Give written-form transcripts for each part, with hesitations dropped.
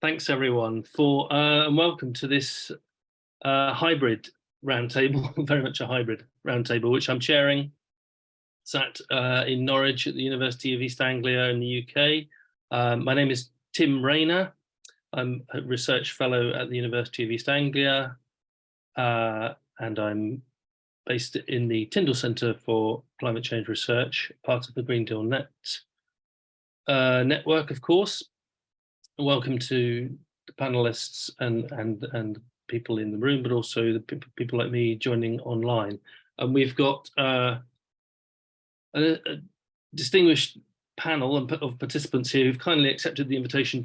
Thanks everyone for and welcome to this hybrid roundtable, very much a hybrid roundtable, which I'm chairing, sat in Norwich at the University of East Anglia in the UK. My name is Tim Rayner. I'm a research fellow at the University of East Anglia, and I'm based in the Tyndall Centre for Climate Change Research, part of the GreenDeal-NET network, of course. Welcome to the panelists and people in the room, but also the people like me joining online. And we've got a distinguished panel of participants here who've kindly accepted the invitation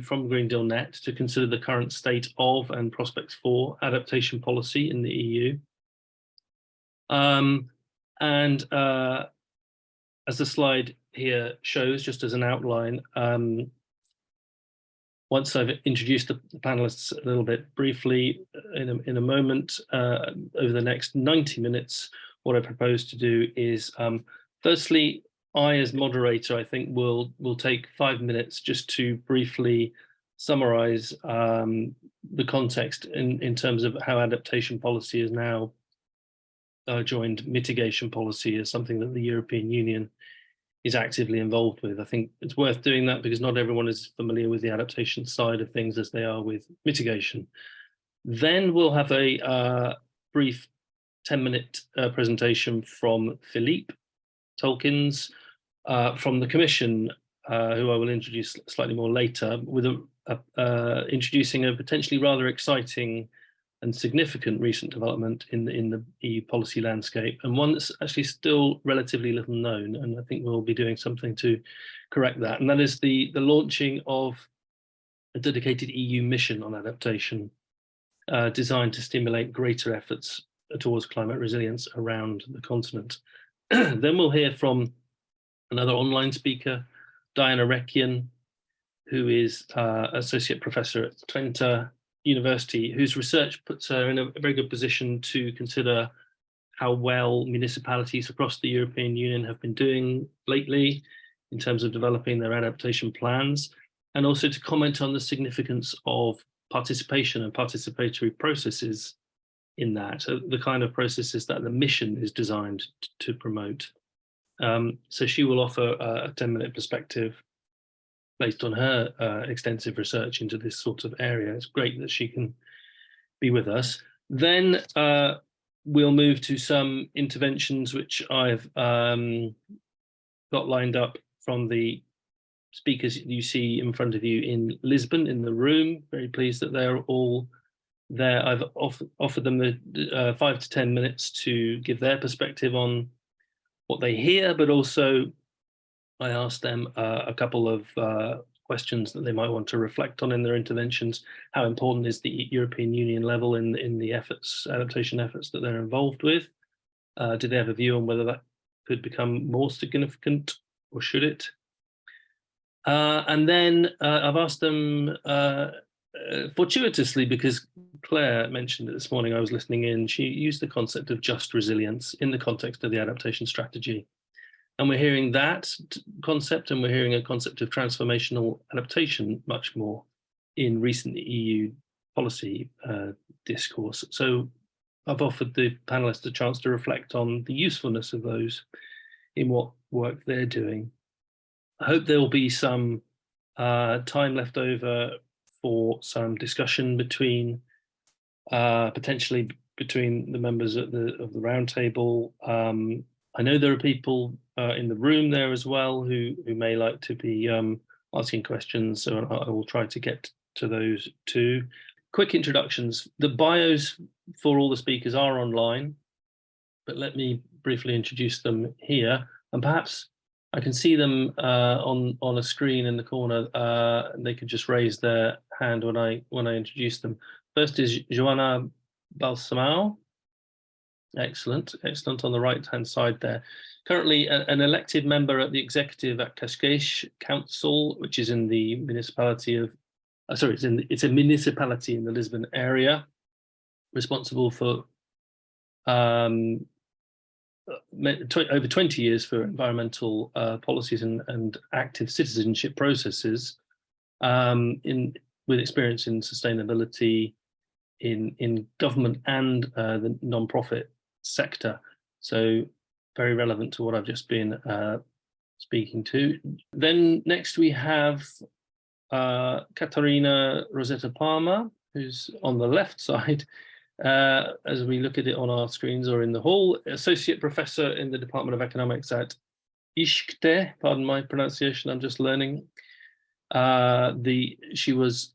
from GreenDeal-NET to consider the current state of and prospects for adaptation policy in the EU. As the slide here shows, just as an outline, once I've introduced the panelists a little bit briefly in a moment, over the next 90 minutes, what I propose to do is, firstly, I as moderator, I think will take 5 minutes just to briefly summarize the context in terms of how adaptation policy is now joined mitigation policy as something that the European Union is actively involved with. I think it's worth doing that because not everyone is familiar with the adaptation side of things as they are with mitigation. Then we'll have a brief 10-minute presentation from Philippe Tulkens from the Commission, who I will introduce slightly more later, with introducing a potentially rather exciting and significant recent development in the EU policy landscape, and one that's actually still relatively little known, and I think we'll be doing something to correct that, and that is the launching of a dedicated EU mission on adaptation, designed to stimulate greater efforts towards climate resilience around the continent. Then we'll hear from another online speaker, Diana Reckien, who is Associate Professor at Twente University, whose research puts her in a very good position to consider how well municipalities across the European Union have been doing lately in terms of developing their adaptation plans, and also to comment on the significance of participation and participatory processes in that, the kind of processes that the mission is designed to promote. So she will offer a 10-minute perspective based on her extensive research into this sort of area. It's great that she can be with us. Then we'll move to some interventions which I've got lined up from the speakers you see in front of you in Lisbon in the room. Very pleased that they're all there. I've offered them the 5 to 10 minutes to give their perspective on what they hear, but also I asked them a couple of questions that they might want to reflect on in their interventions. How important is the European Union level in the adaptation efforts that they're involved with? Do they have a view on whether that could become more significant, or should it? And then I've asked them fortuitously, because Claire mentioned it this morning, I was listening in, she used the concept of just resilience in the context of the adaptation strategy. And we're hearing that concept, and we're hearing a concept of transformational adaptation much more in recent EU policy discourse. So I've offered the panelists a chance to reflect on the usefulness of those in what work they're doing. I hope there will be some time left over for some discussion between potentially between the members of the roundtable. I know there are people in the room there as well who may like to be asking questions, so I will try to get to those too. Quick introductions. The bios for all the speakers are online, but let me briefly introduce them here, and perhaps I can see them on a screen in the corner. They could just raise their hand when I introduce them. First is Joana Balsamão. Excellent on the right-hand side there. Currently an elected member at the executive at Cascais Council, which is in the municipality of, it's a municipality in the Lisbon area, responsible for over 20 years for environmental policies and active citizenship processes. with experience in sustainability in government and the non-profit sector. So very relevant to what I've just been speaking to. Then next we have Caterina Rosetta Palmer, who's on the left side, as we look at it on our screens or in the hall, Associate Professor in the Department of Economics at ISKTE, pardon my pronunciation, I'm just learning. She was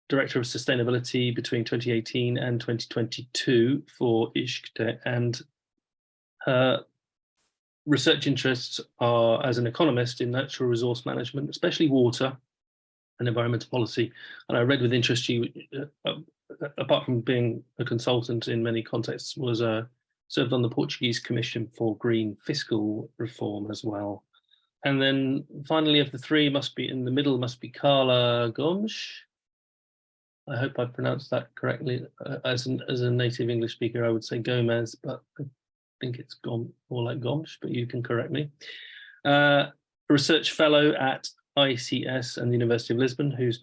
Director of Sustainability between 2018 and 2022 for ISKTE, and her research interests are, as an economist, in natural resource management, especially water and environmental policy. And I read with interest she, apart from being a consultant in many contexts, was served on the Portuguese Commission for Green Fiscal Reform as well. And then finally, of the three, must be in the middle, must be Carla Gomes. I hope I pronounced that correctly. As a native English speaker, I would say Gomez, but I think it's more like Gomes, but you can correct me. A research fellow at ICS and the University of Lisbon, whose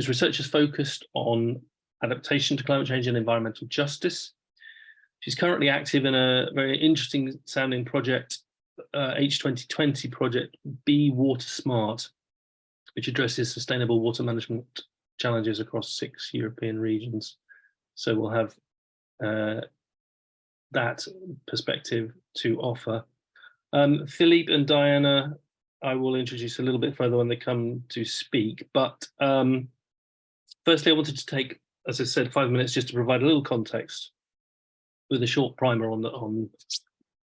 research is focused on adaptation to climate change and environmental justice. She's currently active in a very interesting sounding project, H2020 project, Be Water Smart, which addresses sustainable water management challenges across 6 European regions. So we'll have that perspective to offer. Philippe and Diana, I will introduce a little bit further when they come to speak. But firstly, I wanted to take, as I said, 5 minutes just to provide a little context with a short primer on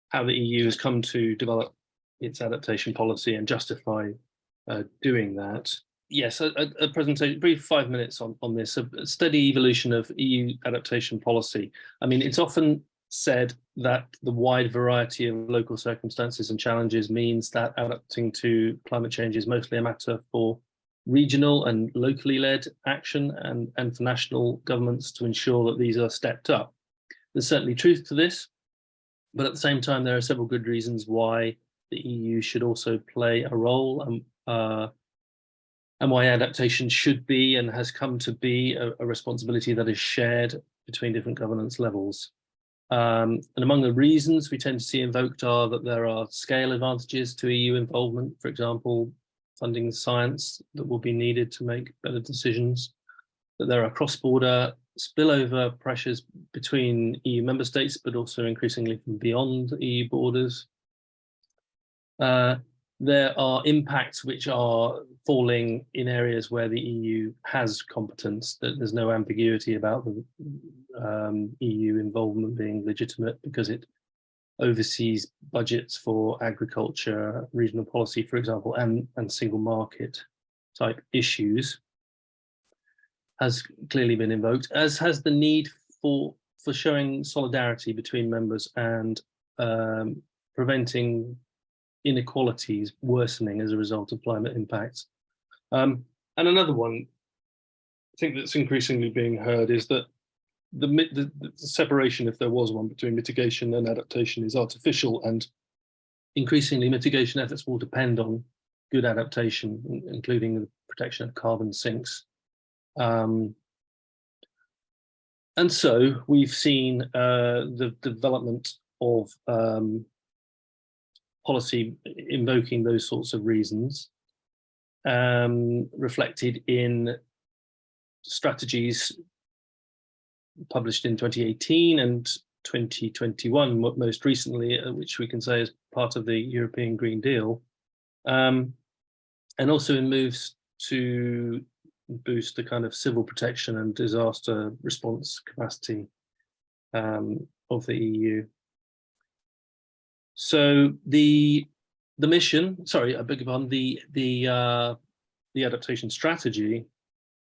how the EU has come to develop its adaptation policy and justify doing that. Yes, a presentation, brief 5 minutes on this, a steady evolution of EU adaptation policy. I mean, it's often said that the wide variety of local circumstances and challenges means that adapting to climate change is mostly a matter for regional and locally led action and for national governments to ensure that these are stepped up. There's certainly truth to this, but at the same time, there are several good reasons why the EU should also play a role, and why adaptation should be and has come to be a responsibility that is shared between different governance levels. And among the reasons we tend to see invoked are that there are scale advantages to EU involvement, for example, funding science that will be needed to make better decisions, that there are cross-border spillover pressures between EU member states, but also increasingly from beyond EU borders. There are impacts which are falling in areas where the EU has competence, that there's no ambiguity about the EU involvement being legitimate because it oversees budgets for agriculture, regional policy, for example, and single market type issues, has clearly been invoked, as has the need for showing solidarity between members and preventing inequalities worsening as a result of climate impacts. And another one, I think that's increasingly being heard, is that the separation, if there was one, between mitigation and adaptation is artificial, and increasingly mitigation efforts will depend on good adaptation, including the protection of carbon sinks. And so we've seen the development of policy invoking those sorts of reasons, reflected in strategies published in 2018 and 2021, most recently, which we can say is part of the European Green Deal, and also in moves to boost the kind of civil protection and disaster response capacity of the EU. So the mission, sorry, I beg your pardon, the adaptation strategy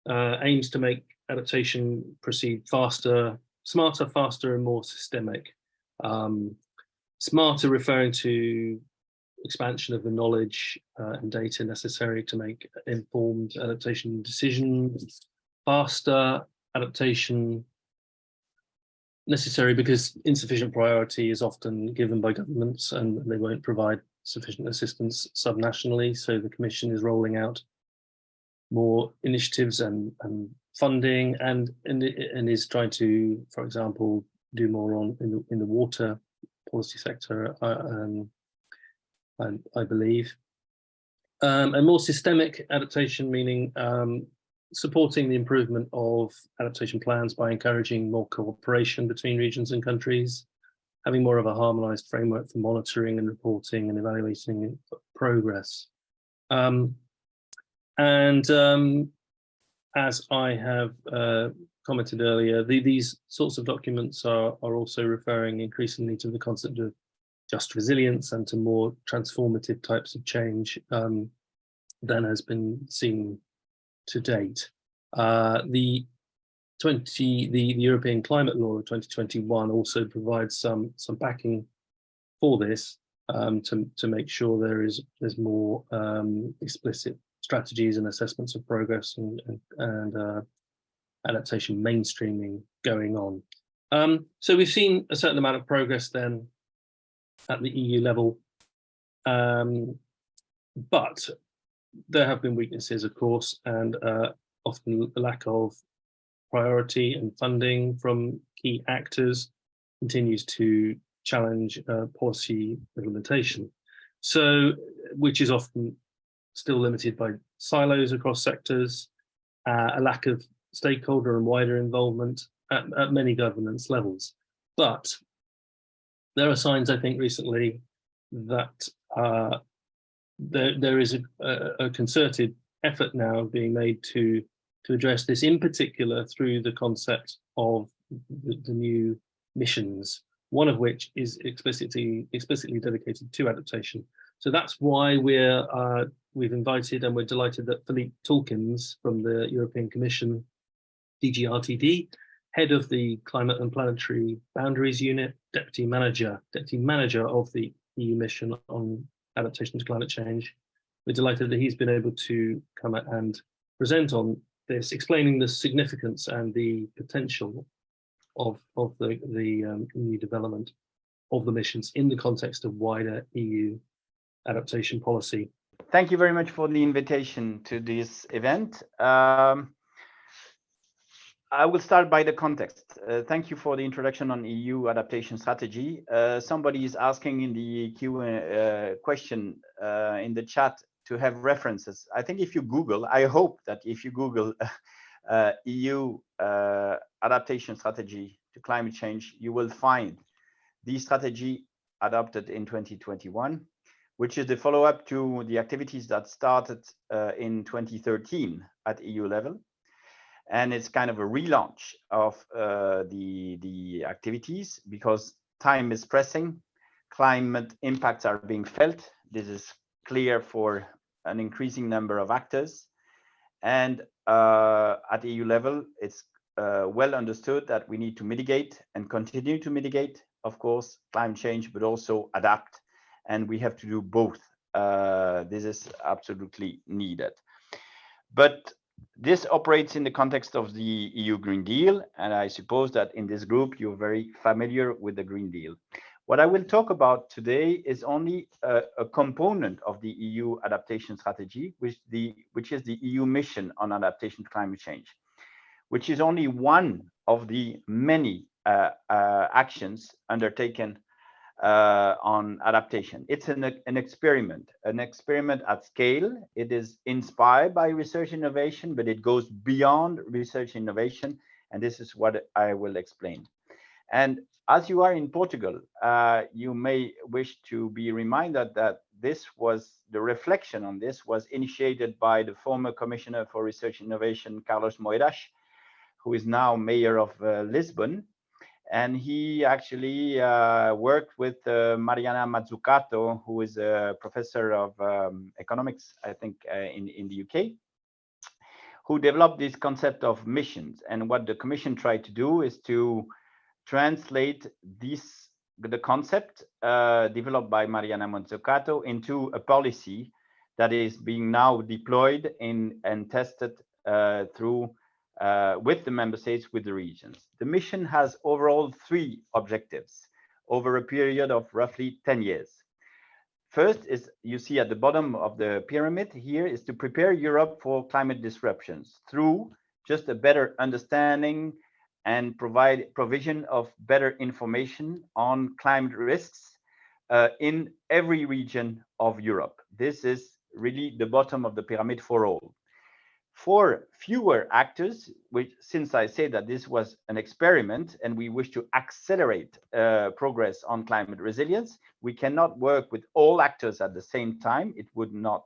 aims to make adaptation proceed faster, smarter, faster, and more systemic. Smarter referring to expansion of the knowledge and data necessary to make informed adaptation decisions. Faster adaptation necessary because insufficient priority is often given by governments and they won't provide sufficient assistance subnationally. So the Commission is rolling out more initiatives and funding, and is trying to, for example, do more on in the water policy sector, I believe. And more systemic adaptation, meaning supporting the improvement of adaptation plans by encouraging more cooperation between regions and countries, having more of a harmonized framework for monitoring and reporting and evaluating progress. As I have commented earlier, these sorts of documents are also referring increasingly to the concept of just resilience and to more transformative types of change than has been seen to date. The European Climate Law of 2021 also provides some backing for this to make sure there's more explicit strategies and assessments of progress and adaptation mainstreaming going on. So we've seen a certain amount of progress then at the EU level, but there have been weaknesses, of course, and often the lack of priority and funding from key actors continues to challenge policy implementation. So, which is often still limited by silos across sectors, a lack of stakeholder and wider involvement at many governance levels. But there are signs, I think, recently that there is a concerted effort now being made to address this, in particular through the concept of the new missions, one of which is explicitly dedicated to adaptation. So that's why we've invited, and we're delighted that Philippe Tulkens from the European Commission, DG RTD, head of the Climate and Planetary Boundaries Unit, deputy manager of the EU mission on adaptation to climate change. We're delighted that he's been able to come and present on this, explaining the significance and the potential of the new development of the missions in the context of wider EU adaptation policy. Thank you very much for the invitation to this event. I will start by the context. Thank you for the introduction on EU adaptation strategy. Somebody is asking in the question in the chat to have references. I think if you Google, I hope that if you Google EU adaptation strategy to climate change, you will find the strategy adopted in 2021, which is the follow-up to the activities that started in 2013 at EU level. And it's kind of a relaunch of the activities because time is pressing, climate impacts are being felt. This is clear for an increasing number of actors. And at EU level, it's well understood that we need to mitigate and continue to mitigate, of course, climate change, but also adapt. And we have to do both. This is absolutely needed. But this operates in the context of the EU Green Deal, and I suppose that in this group you're very familiar with the Green Deal. What I will talk about today is only a component of the EU adaptation strategy, which is the EU mission on adaptation to climate change, which is only one of the many actions undertaken on adaptation. It's an experiment at scale. It is inspired by research innovation, but it goes beyond research innovation, and this is what I will explain. And as you are in Portugal, you may wish to be reminded that the reflection on this was initiated by the former Commissioner for Research Innovation, Carlos Moedas, who is now Mayor of Lisbon. And he actually worked with Mariana Mazzucato, who is a professor of economics, I think, in the UK, who developed this concept of missions. And what the Commission tried to do is to translate the concept developed by Mariana Mazzucato into a policy that is being now deployed and tested through with the member states, with the regions. The mission has overall 3 objectives over a period of roughly 10 years. First is, you see at the bottom of the pyramid here, is to prepare Europe for climate disruptions through just a better understanding and provision of better information on climate risks in every region of Europe. This is really the bottom of the pyramid for all. For fewer actors, which, since I say that this was an experiment and we wish to accelerate progress on climate resilience, we cannot work with all actors at the same time. It would not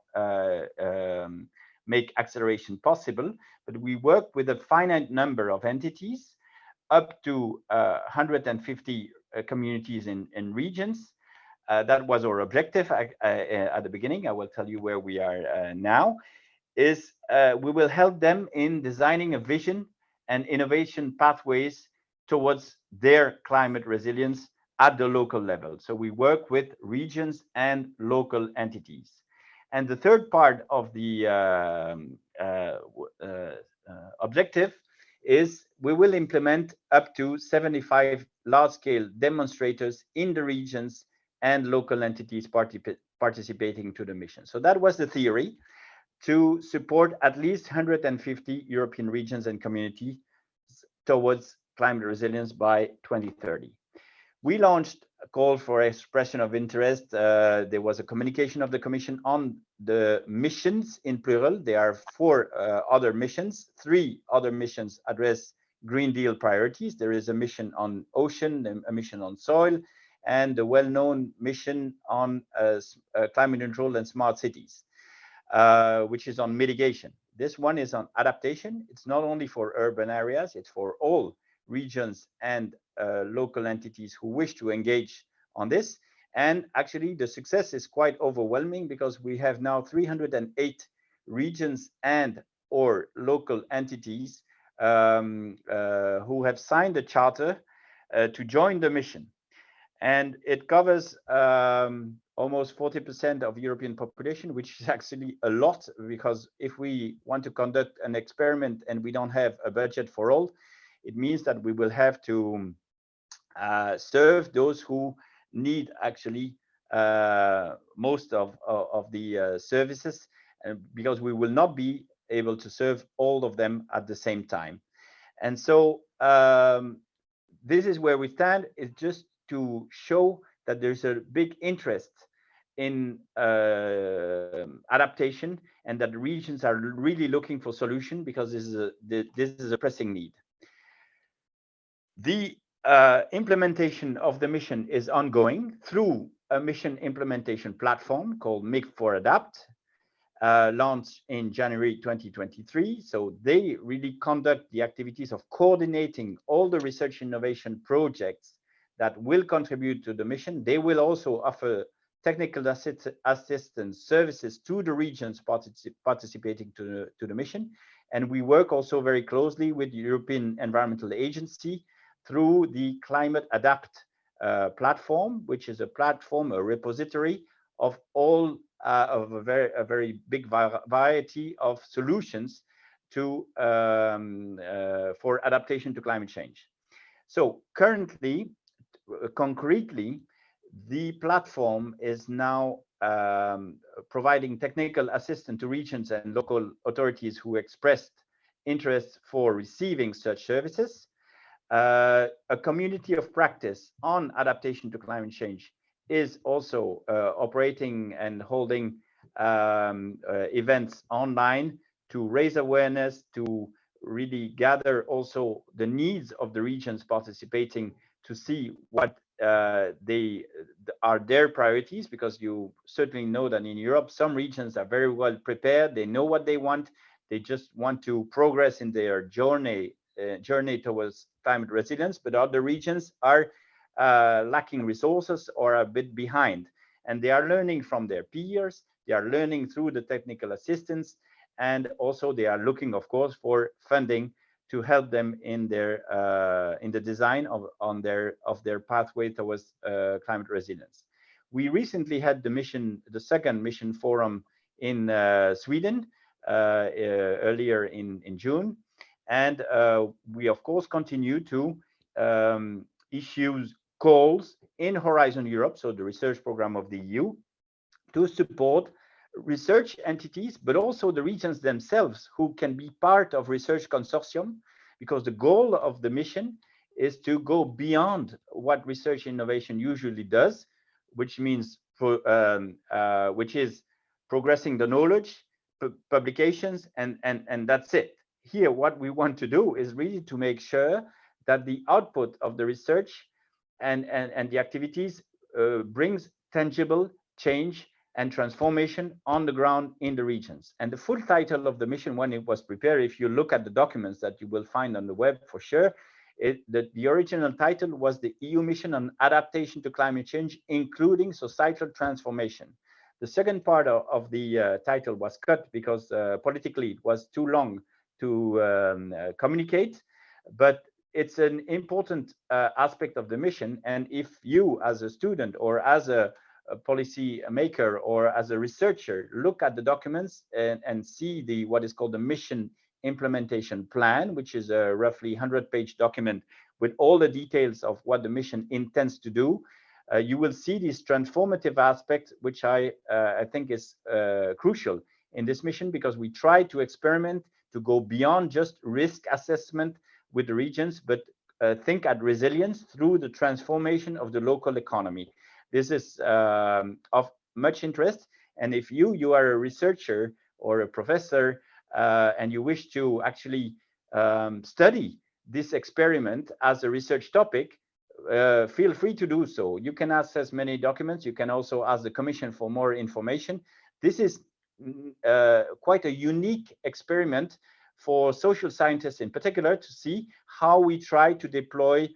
make acceleration possible, but we work with a finite number of entities, up to 150 communities in regions. That was our objective at the beginning. I will tell you where we are now. Is we will help them in designing a vision and innovation pathways towards their climate resilience at the local level. So we work with regions and local entities. And the third part of the objective is we will implement up to 75 large-scale demonstrators in the regions and local entities participating to the mission. So that was the theory, to support at least 150 European regions and communities towards climate resilience by 2030. We launched a call for expression of interest. There was a communication of the Commission on the missions in plural. There are 4 other missions. 3 other missions address Green Deal priorities. There is a mission on ocean, a mission on soil, and the well-known mission on climate control and smart cities, which is on mitigation. This one is on adaptation. It's not only for urban areas, it's for all regions and local entities who wish to engage on this. And actually, the success is quite overwhelming, because we have now 308 regions and or local entities who have signed the charter to join the mission. And it covers almost 40% of European population, which is actually a lot, because if we want to conduct an experiment and we don't have a budget for all, it means that we will have to serve those who need actually most of the services, because we will not be able to serve all of them at the same time. And so this is where we stand. It's just to show that there's a big interest in adaptation, and that the regions are really looking for solution, because this is a pressing need. The implementation of the mission is ongoing through a mission implementation platform called MIG4Adapt, launched in January 2023. So they really conduct the activities of coordinating all the research innovation projects that will contribute to the mission. They will also offer technical assistance services to the regions participating to the mission. And we work also very closely with the European Environmental Agency through the Climate Adapt platform, which is a platform, a repository of all of a very big variety of solutions to for adaptation to climate change. So currently, concretely, the platform is now providing technical assistance to regions and local authorities who expressed interest for receiving such services. A community of practice on adaptation to climate change is also operating and holding events online to raise awareness, to really gather also the needs of the regions participating, to see what they are their priorities, because you certainly know that in Europe, some regions are very well prepared. They know what they want. They just want to progress in their journey towards climate resilience, but other regions are lacking resources or a bit behind. And they are learning from their peers. They are learning through the technical assistance. And also they are looking, of course, for funding to help them in their in the design of their pathway towards climate resilience. We recently had the second mission forum in Sweden earlier in June, and we of course continue to issue calls in Horizon Europe, so the research program of the EU, to support research entities, but also the regions themselves who can be part of research consortium, because the goal of the mission is to go beyond what research innovation usually does, which means which is progressing the knowledge, publications, and that's it. Here, what we want to do is really to make sure that the output of the research and the activities brings tangible change and transformation on the ground in the regions. And the full title of the mission when it was prepared, if you look at the documents that you will find on the web for sure, the original title was the EU Mission on Adaptation to Climate Change, including societal transformation. The second part of the title was cut because politically it was too long to communicate, but it's an important aspect of the mission. And if you as a student or as a policy maker or as a researcher look at the documents and see what is called the mission implementation plan, which is a roughly 100-page document with all the details of what the mission intends to do, you will see this transformative aspect, which I think is crucial in this mission, because we try to experiment to go beyond just risk assessment with the regions, but think at resilience through the transformation of the local economy. This is of much interest. And if you are a researcher or a professor and you wish to actually study this experiment as a research topic, feel free to do so. You can access many documents. You can also ask the Commission for more information. This is quite a unique experiment for social scientists in particular to see how we try to deploy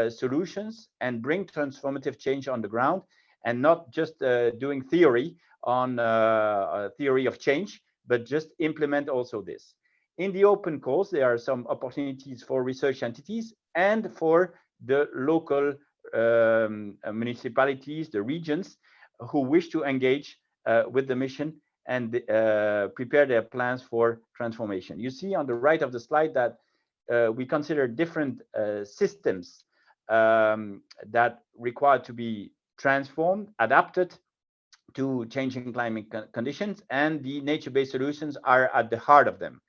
solutions and bring transformative change on the ground, and not just doing theory on theory of change, but just implement also this. In the open calls, there are some opportunities for research entities and for the local municipalities, the regions, who wish to engage with the mission and prepare their plans for transformation. You see on the right of the slide that we consider different systems that require to be transformed, adapted to changing climate conditions, and the nature-based solutions are at the heart of them.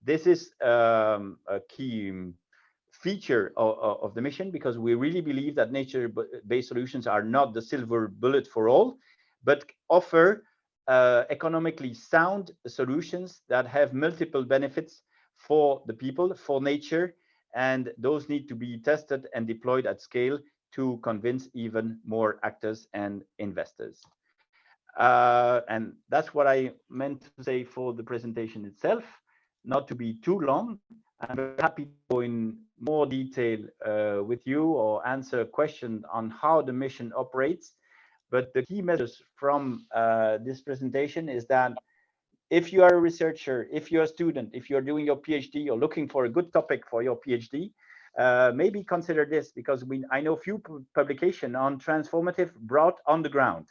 This is a key feature of the mission, because we really believe that nature-based solutions are not the silver bullet for all, but offer economically sound solutions that have multiple benefits for the people, for nature, and those need to be tested and deployed at scale to convince even more actors and investors. And that's what I meant to say for the presentation itself. Not to be too long, I'm very happy to go in more detail with you or answer questions on how the mission operates. But the key message from this presentation is that if you are a researcher, if you're a student, if you're doing your PhD or looking for a good topic for your PhD, maybe consider this, because I know few publications on transformative brought on the ground.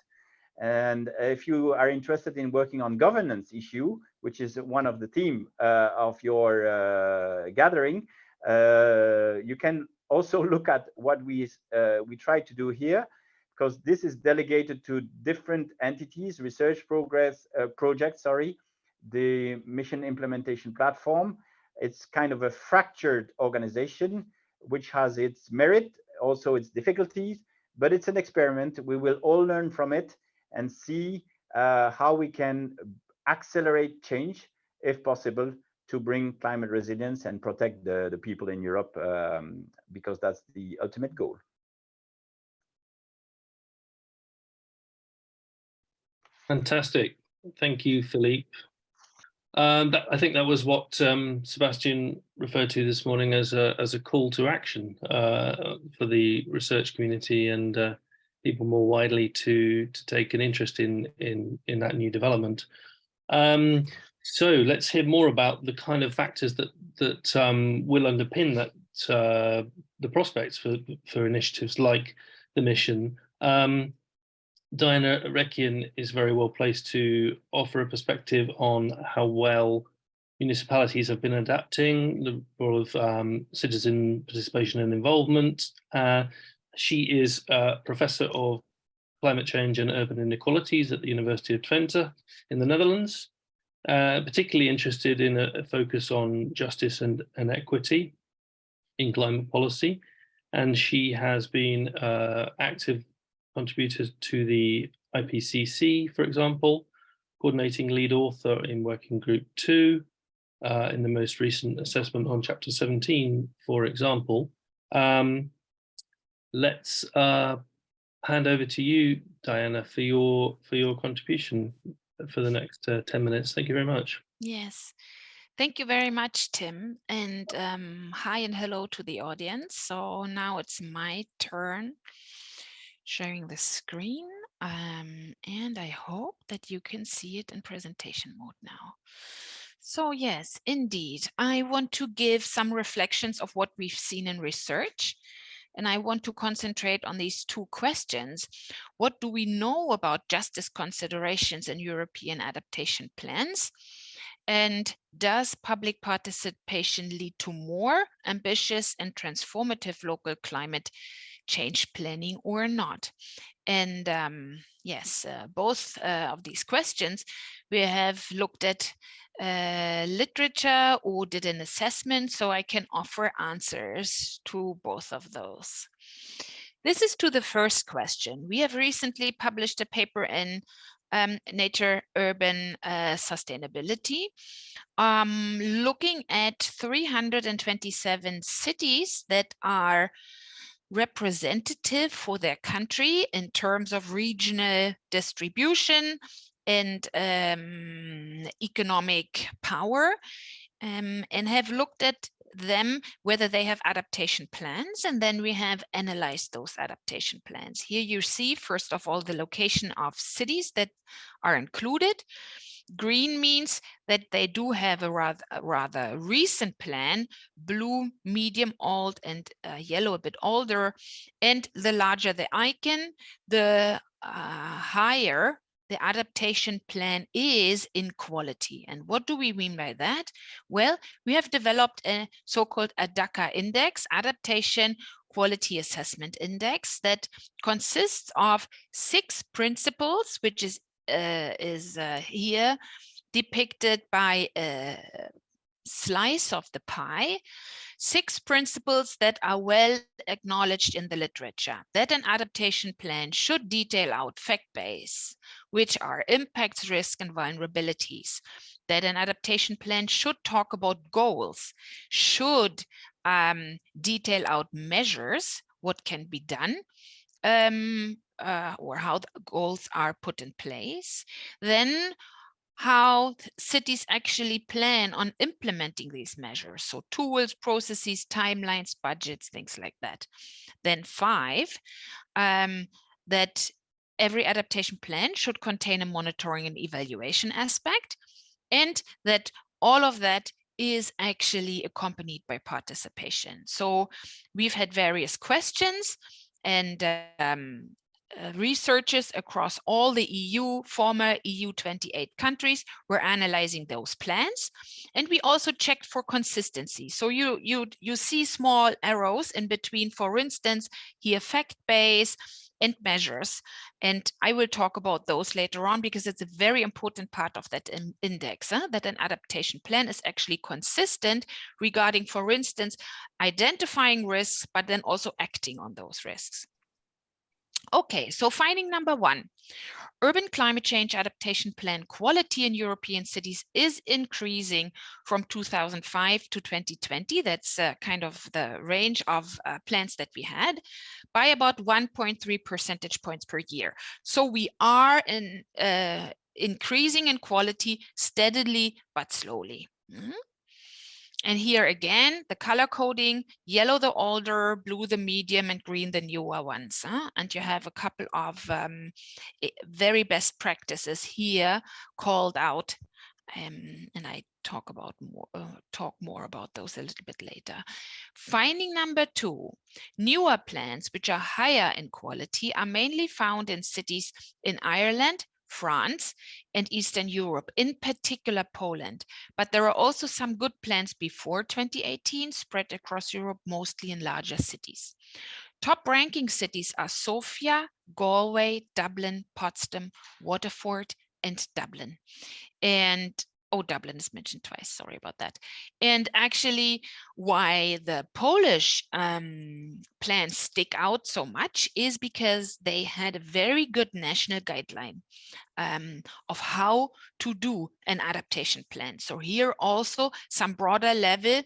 And if you are interested in working on governance issue, which is one of the theme of your gathering, you can also look at what we try to do here, because this is delegated to different entities, research projects, the mission implementation platform. It's kind of a fractured organization, which has its merit, also its difficulties, but it's an experiment. We will all learn from it and see how we can accelerate change, if possible, to bring climate resilience and protect the people in Europe, because that's the ultimate goal. Fantastic. Thank you, Philippe. I think that was what Sebastian referred to this morning as a call to action for the research community and people more widely to take an interest in that new development. So let's hear more about the kind of factors that will underpin that the prospects for initiatives like the mission. Diana Reckien is very well placed to offer a perspective on how well municipalities have been adapting, the role of citizen participation and involvement. She is a professor of Climate Change and Urban Inequalities at the University of Twente in the Netherlands. Particularly interested in a focus on justice and equity in climate policy. And she has been active contributor to the IPCC, for example, coordinating lead author in Working Group 2, in the most recent assessment on Chapter 17, for example. Let's hand over to you, Diana, for your contribution for the next 10 minutes. Thank you very much. Yes, thank you very much, Tim. And hi and hello to the audience. So now it's my turn sharing the screen. And I hope that you can see it in presentation mode now. So yes, indeed, I want to give some reflections of what we've seen in research. And I want to concentrate on these two questions. What do we know about justice considerations in European adaptation plans? And does public participation lead to more ambitious and transformative local climate change planning or not? And yes, both of these questions we have looked at literature or did an assessment, so I can offer answers to both of those. This is to the first question. We have recently published a paper in Nature Urban Sustainability, looking at 327 cities that are representative for their country in terms of regional distribution and economic power, and have looked at them whether they have adaptation plans, and then we have analyzed those adaptation plans. Here you see, first of all, the location of cities that are included. Green means that they do have a rather recent plan, blue, medium, old, and yellow, a bit older. And the larger the icon, the higher the adaptation plan is in quality. And what do we mean by that? Well, we have developed a so-called ADACA index, Adaptation Quality Assessment Index, that consists of 6 principles, which is here depicted by a slice of the pie. 6 principles that are well acknowledged in the literature. That an adaptation plan should detail out fact base, which are impacts, risks, and vulnerabilities. That an adaptation plan should talk about goals, should detail out measures, what can be done, or how the goals are put in place. Then how cities actually plan on implementing these measures. So tools, processes, timelines, budgets, things like that. Then 5, that every adaptation plan should contain a monitoring and evaluation aspect, and that all of that is actually accompanied by participation. So we've had various questions, and researchers across all the EU, former EU 28 countries were analyzing those plans. And we also checked for consistency. So you see small arrows in between, for instance, here fact base and measures. And I will talk about those later on because it's a very important part of that index, that an adaptation plan is actually consistent regarding, for instance, identifying risks, but then also acting on those risks. Okay, so finding number 1, urban climate change adaptation plan quality in European cities is increasing from 2005 to 2020. That's kind of the range of plans that we had, by about 1.3 percentage points per year. So we are increasing in quality steadily but slowly. And here again, the color coding, yellow the older, blue the medium, and green the newer ones. And you have a couple of very best practices here called out. And I talk more about those a little bit later. Finding number 2, newer plans which are higher in quality are mainly found in cities in Ireland, France, and Eastern Europe, in particular Poland. But there are also some good plans before 2018 spread across Europe, mostly in larger cities. Top ranking cities are Sofia, Galway, Dublin, Potsdam, Waterford, and Dublin. And oh, Dublin is mentioned twice, sorry about that. And actually, why the Polish plans stick out so much is because they had a very good national guideline of how to do an adaptation plan. So here also some broader level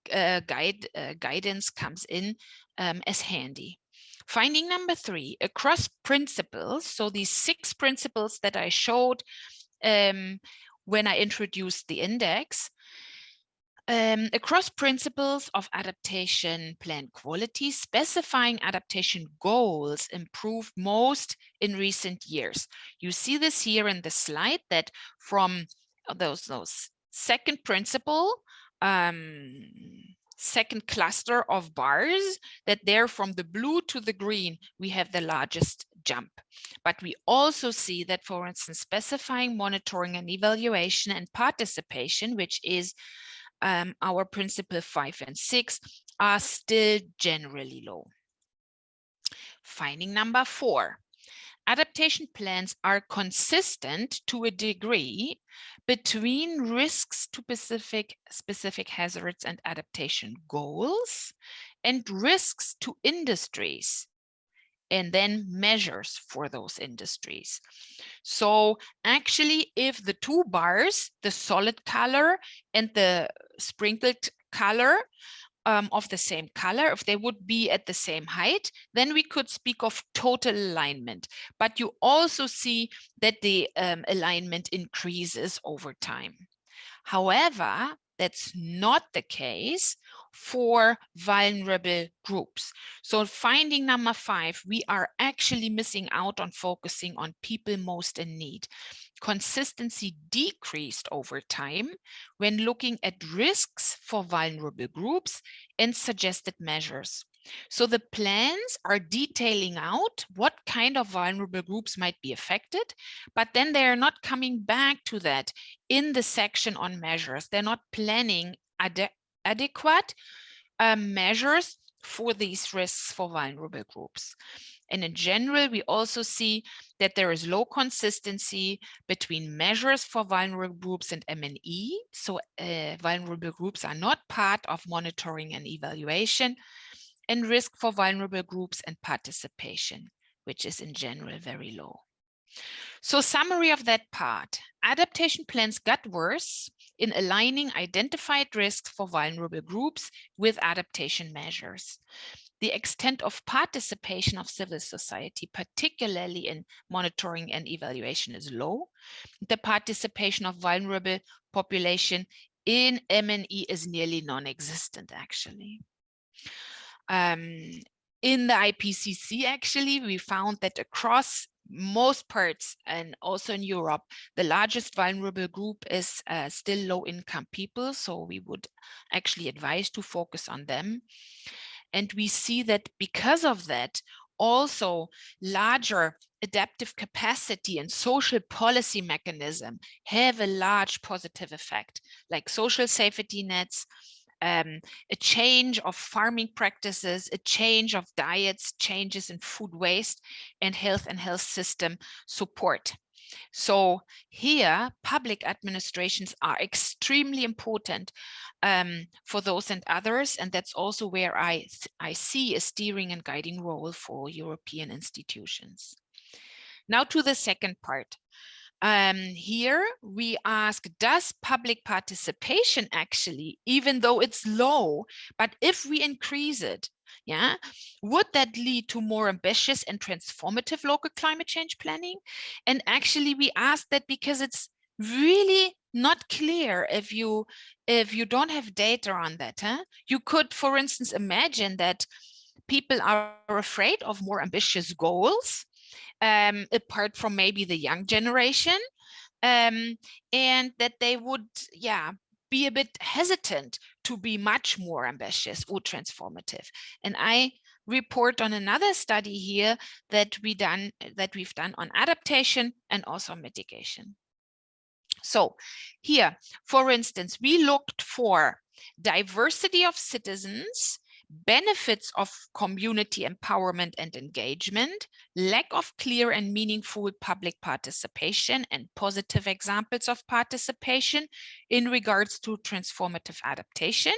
guidance comes in as handy. Finding number 3, across principles. So these 6 principles that I showed when I introduced the index, across principles of adaptation plan quality, specifying adaptation goals improved most in recent years. You see this here in the slide that from those second principle, second cluster of bars, that there from the blue to the green, we have the largest jump. But we also see that, for instance, specifying monitoring and evaluation and participation, which is our principle 5 and 6, are still generally low. Finding number 4. Adaptation plans are consistent to a degree between risks to specific hazards and adaptation goals and risks to industries, and then measures for those industries. So actually, if the 2 bars, the solid color and the sprinkled color, of the same color, if they would be at the same height, then we could speak of total alignment. But you also see that the alignment increases over time. However, that's not the case for vulnerable groups. So finding number 5, we are actually missing out on focusing on people most in need. Consistency decreased over time when looking at risks for vulnerable groups and suggested measures. So the plans are detailing out what kind of vulnerable groups might be affected, but then they are not coming back to that in the section on measures. They're not planning adequate measures for these risks for vulnerable groups. And in general, we also see that there is low consistency between measures for vulnerable groups and M&E. So vulnerable groups are not part of monitoring and evaluation, and risk for vulnerable groups and participation, which is in general very low. So summary of that part, adaptation plans got worse in aligning identified risks for vulnerable groups with adaptation measures. The extent of participation of civil society, particularly in monitoring and evaluation, is low. The participation of vulnerable population in M&E is nearly non-existent, actually. In the IPCC, actually, we found that across most parts and also in Europe, the largest vulnerable group is still low-income people. So we would actually advise to focus on them. And we see that because of that, also larger adaptive capacity and social policy mechanism have a large positive effect, like social safety nets, a change of farming practices, a change of diets, changes in food waste, and health system support. So here, public administrations are extremely important for those and others, and that's also where I see a steering and guiding role for European institutions. Now to the second part. Here we ask, does public participation actually, even though it's low, but if we increase it, yeah, would that lead to more ambitious and transformative local climate change planning? And actually we ask that because it's really not clear if you don't have data on that. You could, for instance, imagine that people are afraid of more ambitious goals, apart from maybe the young generation, and that they would, be a bit hesitant to be much more ambitious or transformative. And I report on another study here that we've done on adaptation and also mitigation. So here, for instance, we looked for diversity of citizens benefits of community empowerment and engagement, lack of clear and meaningful public participation, and positive examples of participation in regards to transformative adaptation,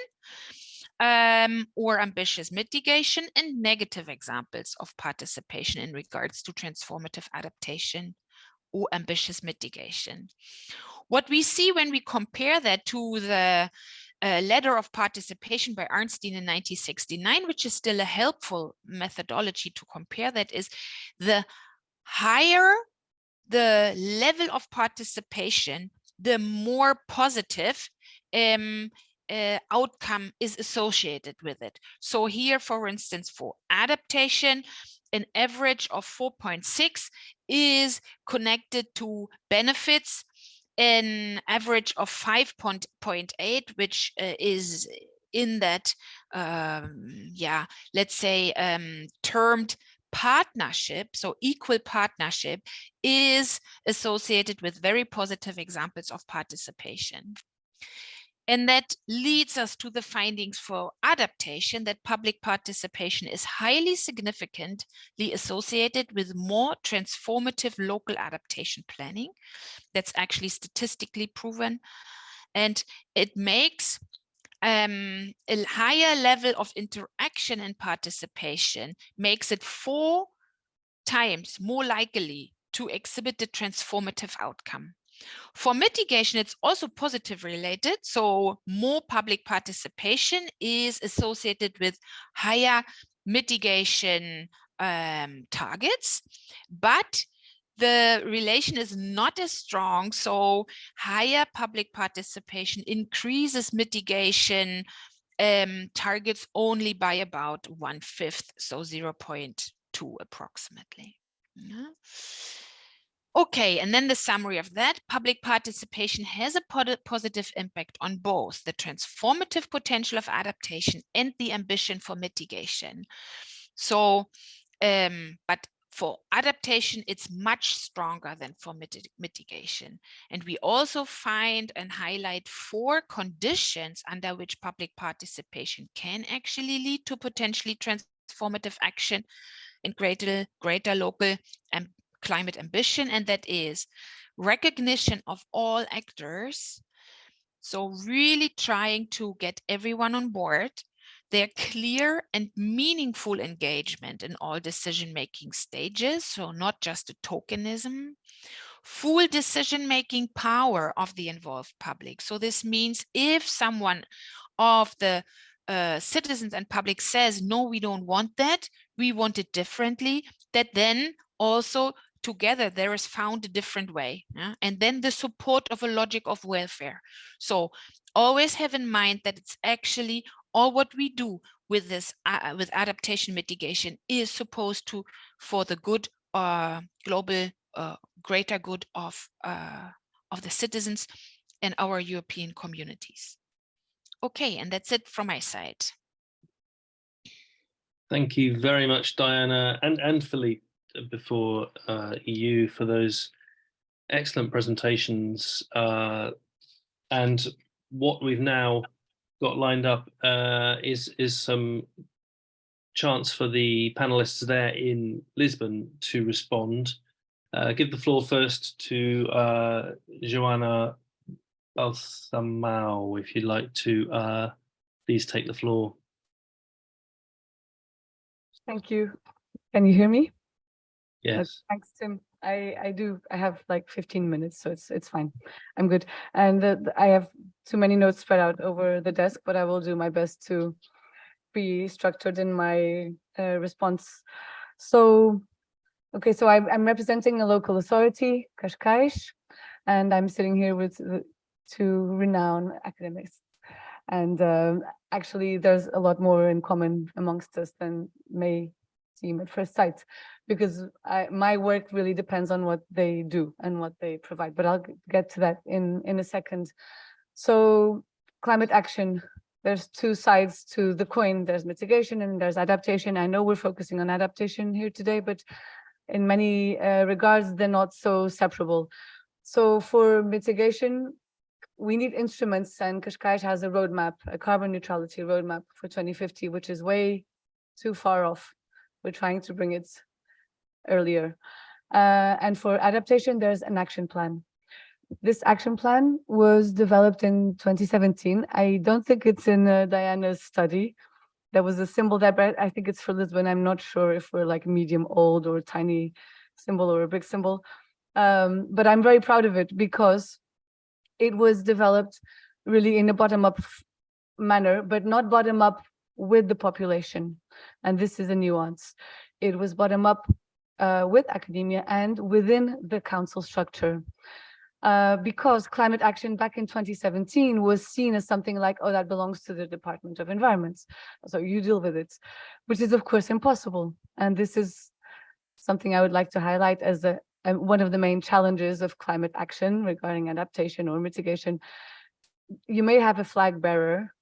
or ambitious mitigation, and negative examples of participation in regards to transformative adaptation or ambitious mitigation. What we see when we compare that to the letter of participation by Arnstein in 1969, which is still a helpful methodology to compare that, is the higher the level of participation, the more positive outcome is associated with it. So here, for instance, for adaptation, an average of 4.6 is connected to benefits, an average of 5.8, which is in that, let's say, termed partnership, so equal partnership, is associated with very positive examples of participation. And that leads us to the findings for adaptation, that public participation is highly significantly associated with more transformative local adaptation planning. That's actually statistically proven. And it makes a higher level of interaction and participation, makes it 4 times more likely to exhibit the transformative outcome. For mitigation, it's also positive related. So more public participation is associated with higher mitigation targets, but the relation is not as strong. So higher public participation increases mitigation targets only by about 1/5, so 0.2 approximately. Yeah. Okay, and then the summary of that: public participation has a positive impact on both the transformative potential of adaptation and the ambition for mitigation. So, but for adaptation, it's much stronger than for mitigation. And we also find and highlight 4 conditions under which public participation can actually lead to potentially transformative action and greater local and climate ambition, and that is recognition of all actors. So really trying to get everyone on board, their clear and meaningful engagement in all decision-making stages, so not just a tokenism, full decision-making power of the involved public. So this means if someone of the citizens and public says, no, we don't want that, we want it differently, that then also together there is found a different way, and then the support of a logic of welfare. So always have in mind that it's actually all what we do with this with adaptation mitigation is supposed to for the good global greater good of the citizens and our European communities. Okay, and that's it from my side. Thank you very much, Diana, and Philippe before EU for those excellent presentations. And what we've now got lined up is some chance for the panelists there in Lisbon to respond. Give the floor first to Joana Balsamão, if you'd like to please take the floor. Thank you. Can you hear me? Yes. Thanks, Tim. I do. I have like 15 minutes, so it's fine. I'm good. And I have too many notes spread out over the desk, but I will do my best to be structured in my response. So, okay, so I'm representing a local authority, Cascais, and I'm sitting here with 2 renowned academics. And actually, there's a lot more in common amongst us than may seem at first sight, because my work really depends on what they do and what they provide. But I'll get to that in a second. So climate action, there's 2 sides to the coin. There's mitigation and there's adaptation. I know we're focusing on adaptation here today, but in many regards, they're not so separable. So for mitigation, we need instruments, and Qashqai has a roadmap, a carbon neutrality roadmap for 2050, which is way too far off. We're trying to bring it earlier. And for adaptation, there's an action plan. This action plan was developed in 2017. I don't think it's in Diana's study. There was a symbol there, but I think it's for Lisbon. I'm not sure if we're like medium old or tiny symbol or a big symbol. But I'm very proud of it because it was developed really in a bottom-up manner, but not bottom-up with the population. And this is a nuance. It was bottom-up with academia and within the council structure. Because climate action back in 2017 was seen as something like, oh, that belongs to the Department of Environment, so you deal with it, which is of course impossible. And this is something I would like to highlight as one of the main challenges of climate action regarding adaptation or mitigation. You may have a flag bearer,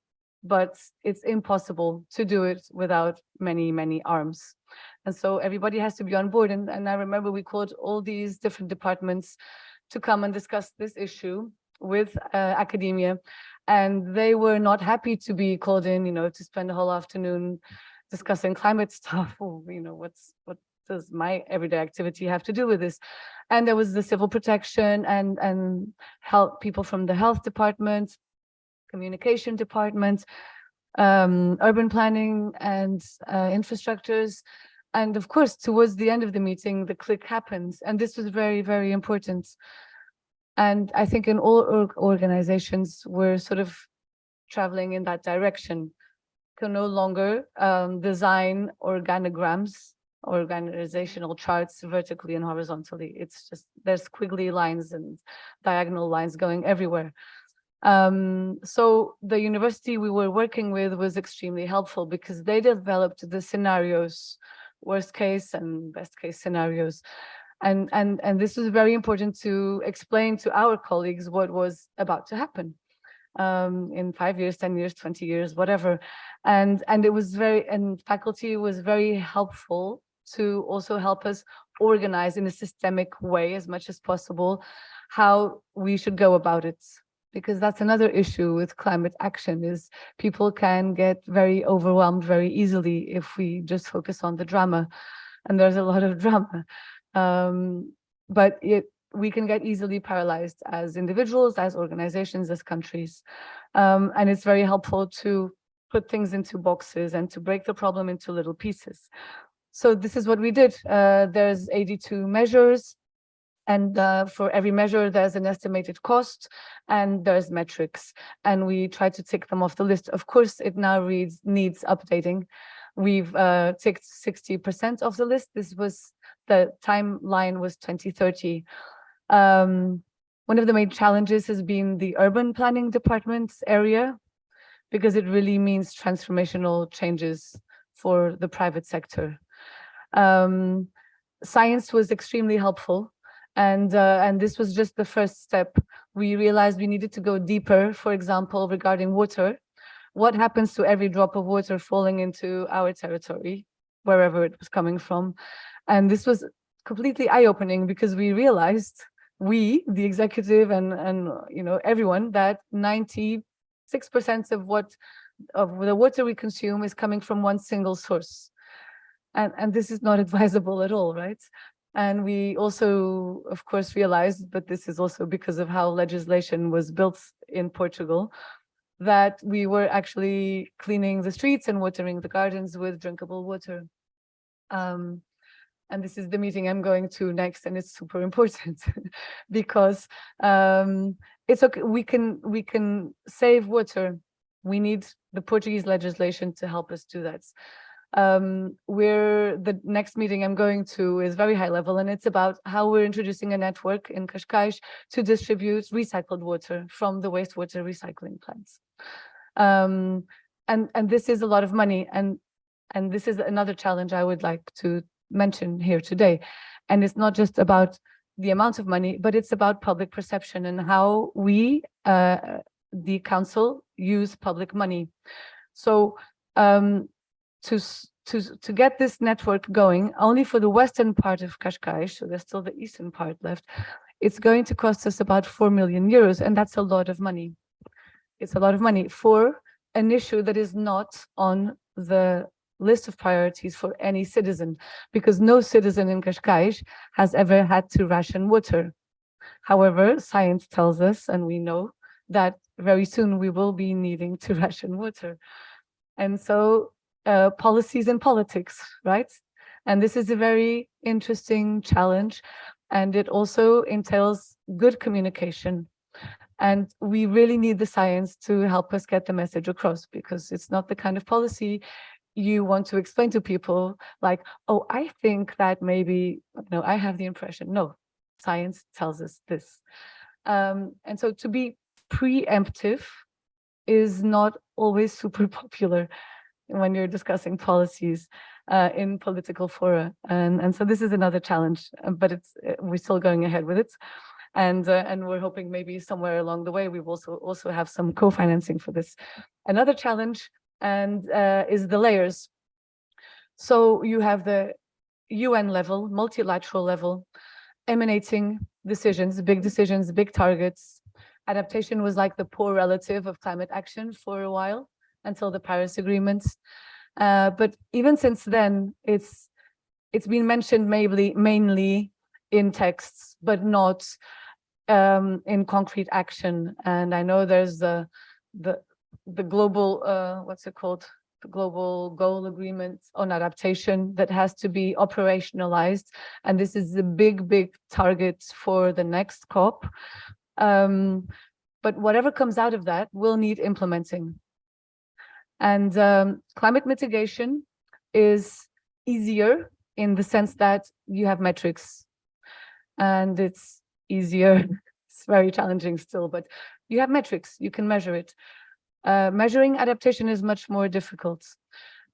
but it's impossible to do it without many, many arms. And so everybody has to be on board. And I remember we called all these different departments to come and discuss this issue with academia, and they were not happy to be called in, to spend the whole afternoon discussing climate stuff. Or, what does my everyday activity have to do with this? And there was the civil protection and help people from the health department, communication department, urban planning and infrastructures. And of course, towards the end of the meeting, the click happens. And this was very, very important. And I think in all organizations, we're sort of traveling in that direction. Can no longer design organograms, organizational charts vertically and horizontally. It's just, there's squiggly lines and diagonal lines going everywhere. So the university we were working with was extremely helpful because they developed the scenarios, worst case and best case scenarios. And this was very important to explain to our colleagues what was about to happen in 5 years, 10 years, 20 years, whatever. And it was and faculty was very helpful to also help us organize in a systemic way as much as possible how we should go about it. Because that's another issue with climate action, is people can get very overwhelmed very easily if we just focus on the drama, and there's a lot of drama. But we can get easily paralyzed as individuals, as organizations, as countries. And it's very helpful to put things into boxes and to break the problem into little pieces. So this is what we did. There's 82 measures. And for every measure, there's an estimated cost and there's metrics. And we try to tick them off the list. Of course, it now needs updating. We've ticked 60% of the list. The timeline was 2030. One of the main challenges has been the urban planning department's area, because it really means transformational changes for the private sector. Science was extremely helpful. And this was just the first step. We realized we needed to go deeper, for example, regarding water. What happens to every drop of water falling into our territory, wherever it was coming from? And this was completely eye-opening because we realized, the executive and everyone, that 96% of the water we consume is coming from one single source. And this is not advisable at all, right? And we also, of course, realized, but this is also because of how legislation was built in Portugal, that we were actually cleaning the streets and watering the gardens with drinkable water. And this is the meeting I'm going to next, and it's super important because it's okay. We can save water. We need the Portuguese legislation to help us do that. The next meeting I'm going to is very high level, and it's about how we're introducing a network in Qashqai to distribute recycled water from the wastewater recycling plants. And this is a lot of money, and this is another challenge I would like to mention here today. And it's not just about the amount of money, but it's about public perception and how we, the council, use public money. So to get this network going, only for the western part of Qashqai, so there's still the eastern part left, it's going to cost us about 4 million euros, and that's a lot of money. It's a lot of money for an issue that is not on the list of priorities for any citizen, because no citizen in Cascais has ever had to ration water. However, science tells us, and we know, that very soon we will be needing to ration water. And so policies and politics, right? And this is a very interesting challenge, and it also entails good communication. And we really need the science to help us get the message across, because it's not the kind of policy you want to explain to people like, oh, I think that maybe, no, I have the impression. No, science tells us this. And so to be preemptive is not always super popular when you're discussing policies in political fora. And so this is another challenge, but we're still going ahead with it. And we're hoping maybe somewhere along the way we will also have some co-financing for this. Another challenge is the layers. So you have the UN level, multilateral level, emanating decisions, big targets. Adaptation was like the poor relative of climate action for a while, until the Paris Agreement. But even since then, it's been mentioned mainly in texts, but not in concrete action. And I know there's the global, what's it called? The global goal agreement on adaptation that has to be operationalized. And this is a big target for the next COP. But whatever comes out of that will need implementing. And climate mitigation is easier in the sense that you have metrics, and it's easier. It's very challenging still, but you have metrics, you can measure it. Measuring adaptation is much more difficult.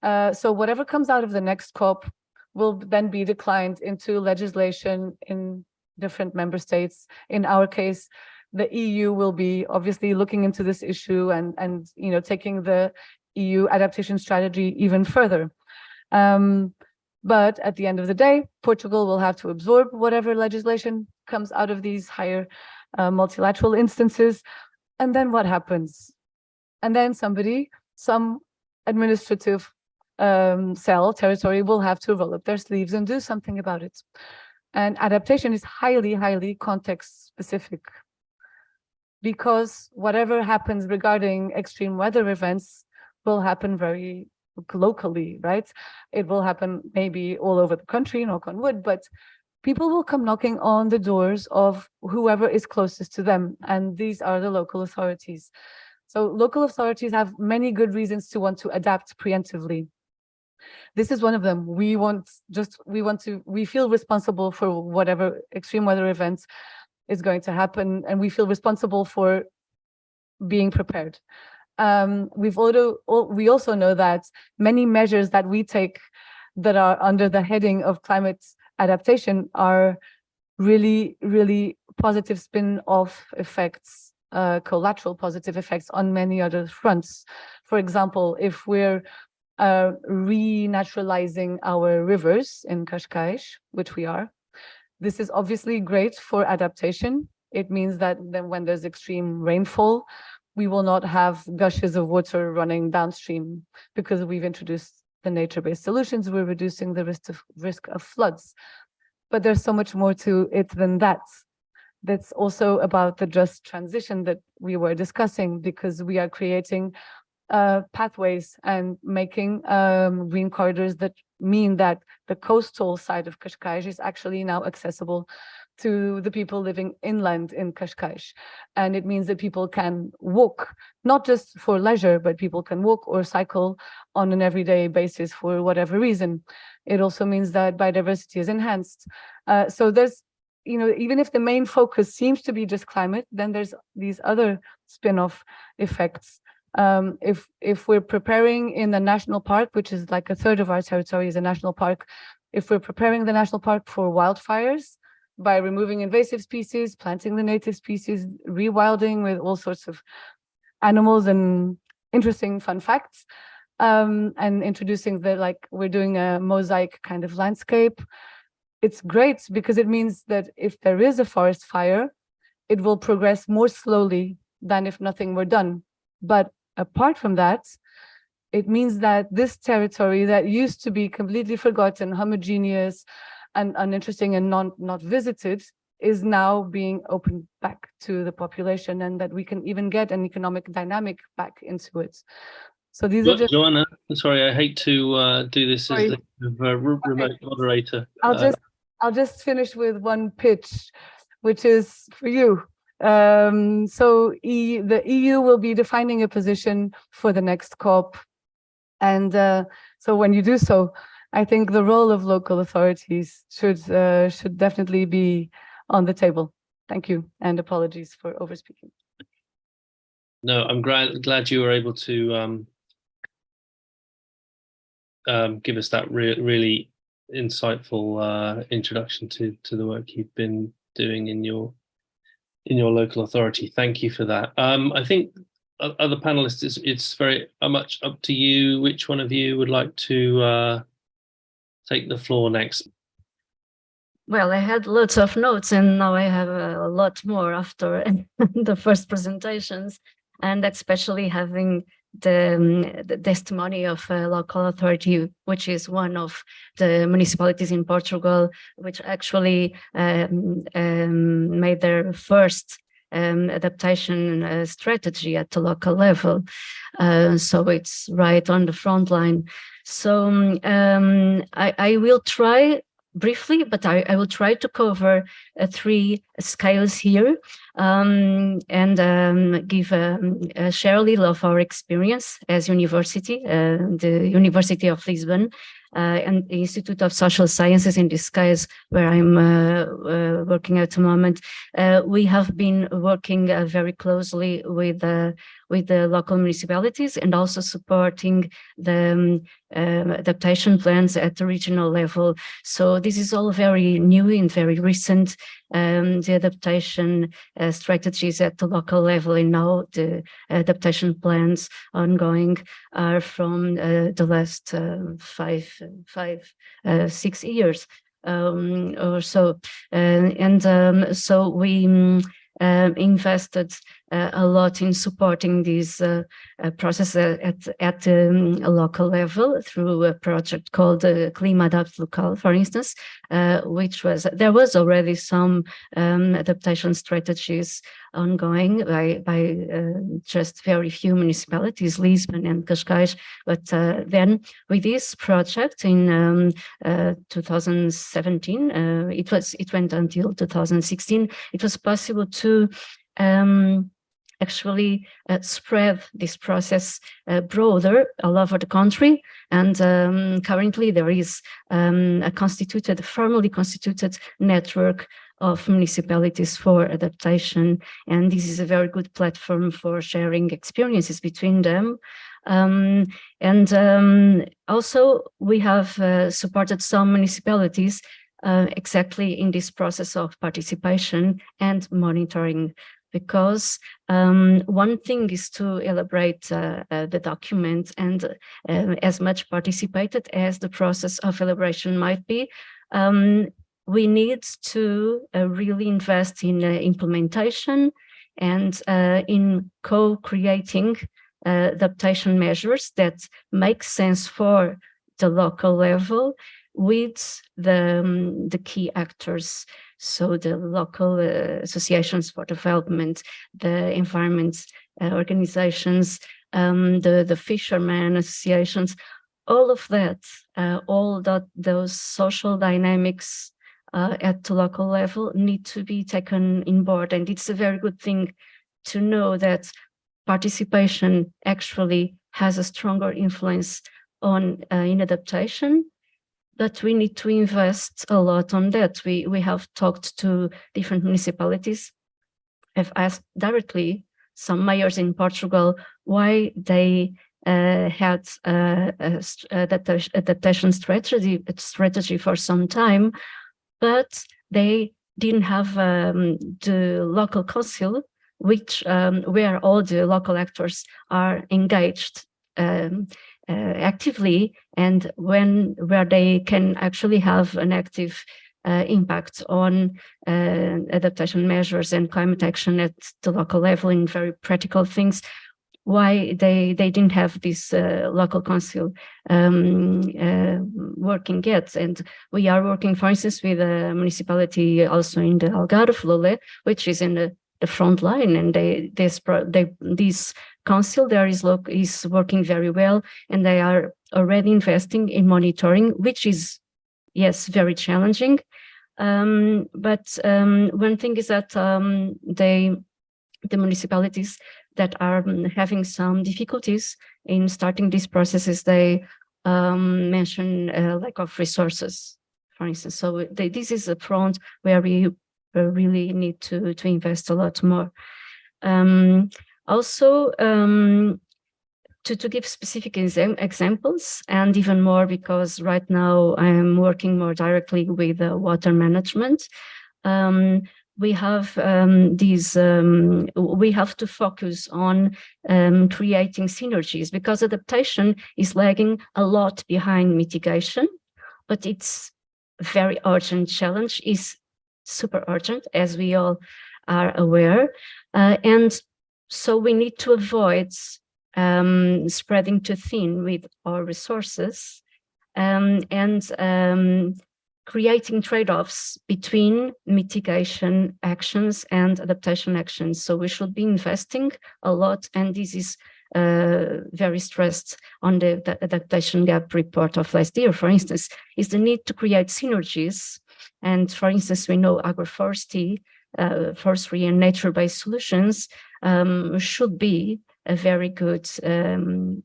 So whatever comes out of the next COP will then be declined into legislation in different member states. In our case, the EU will be obviously looking into this issue and taking the EU adaptation strategy even further. But at the end of the day, Portugal will have to absorb whatever legislation comes out of these higher multilateral instances. And then what happens? And then some administrative territory will have to roll up their sleeves and do something about it. And adaptation is highly context specific, because whatever happens regarding extreme weather events will happen very locally, right? It will happen maybe all over the country, knock on wood, but people will come knocking on the doors of whoever is closest to them, and these are the local authorities. So local authorities have many good reasons to want to adapt preemptively. This is one of them. We feel responsible for whatever extreme weather events is going to happen, and we feel responsible for being prepared. We also know that many measures that we take that are under the heading of climate adaptation are really positive spin-off effects, collateral positive effects on many other fronts. For example, if we're renaturalizing our rivers in Cascais, which we are, this is obviously great for adaptation. It means that then when there's extreme rainfall, we will not have gushes of water running downstream, because we've introduced the nature-based solutions. We're reducing the risk of floods. But there's so much more to it than that. That's also about the just transition that we were discussing, because we are creating pathways and making green corridors that mean that the coastal side of Cascais is actually now accessible to the people living inland in Cascais. And it means that people can walk, not just for leisure, but people can walk or cycle on an everyday basis for whatever reason. It also means that biodiversity is enhanced. So there's, even if the main focus seems to be just climate, then there's these other spin-off effects. If we're preparing in the national park, which is like a third of our territory is a national park, if we're preparing the national park for wildfires by removing invasive species, planting the native species, rewilding with all sorts of animals and interesting fun facts, and introducing we're doing a mosaic kind of landscape, it's great because it means that if there is a forest fire, it will progress more slowly than if nothing were done. But apart from that, it means that this territory that used to be completely forgotten, homogeneous and uninteresting and not visited is now being opened back to the population, and that we can even get an economic dynamic back into it. So these are just... Joanna, sorry, I hate to do this as the remote moderator. I'll just finish with one pitch, which is for you. So the EU will be defining a position for the next COP. And so when you do so, I think the role of local authorities should definitely be on the table. Thank you, and apologies for overspeaking. No, I'm glad you were able to give us that really insightful introduction to the work you've been doing in your local authority. Thank you for that. I think other panelists, it's very much up to you. Which one of you would like to take the floor next? Well, I had lots of notes and now I have a lot more after the first presentations, and especially having the testimony of a local authority, which is one of the municipalities in Portugal, which actually made their first adaptation strategy at the local level. So it's right on the front line. So I will try briefly, but I will try to cover 3 scales here and give share a little of our experience as university, the University of Lisbon and the Institute of Social Sciences, in this case where I'm working at the moment. We have been working very closely with the local municipalities and also supporting the adaptation plans at the regional level. So this is all very new and very recent. The adaptation strategies at the local level, and now the adaptation plans ongoing are from the last 6 years or so. So we invested a lot in supporting this process at a local level through a project called Clima Adapt Local, for instance, which there was already some adaptation strategies ongoing by just very few municipalities, Lisbon and Cascais. But then with this project in 2017, it went until 2016, it was possible to actually spread this process broader all over the country. And currently there is a formally constituted network of municipalities for adaptation. And this is a very good platform for sharing experiences between them. Also we have supported some municipalities exactly in this process of participation and monitoring, because one thing is to elaborate the document and as much participated as the process of elaboration might be, we need to really invest in implementation and in co-creating adaptation measures that make sense for the local level with the key actors. So the local associations for development, the environment organizations, the fishermen associations, all of that, those social dynamics at the local level need to be taken in board. And it's a very good thing to know that participation actually has a stronger influence on in adaptation. But we need to invest a lot on that. We have talked to different municipalities. I've asked directly some mayors in Portugal why they had adaptation strategy for some time, but they didn't have the local council, which where all the local actors are engaged actively, and where they can actually have an active impact on adaptation measures and climate action at the local level in very practical things, why they didn't have this local council working yet. And we are working, for instance, with a municipality also in the Algarve, Lole, which is in the front line, and this council there is working very well, and they are already investing in monitoring, which is, yes, very challenging. But one thing is that the municipalities that are having some difficulties in starting these processes, they mention lack of resources, for instance. So this is a front where we really need to invest a lot more. Also, to give specific examples, and even more because right now I am working more directly with water management. We have we have to focus on creating synergies, because adaptation is lagging a lot behind mitigation, but it's a very urgent challenge, is super urgent, as we all are aware. And so we need to avoid spreading too thin with our resources, and creating trade-offs between mitigation actions and adaptation actions. So we should be investing a lot, and this is very stressed on the adaptation gap report of last year, for instance, is the need to create synergies. And for instance, we know agroforestry, forestry and nature-based solutions should be a very good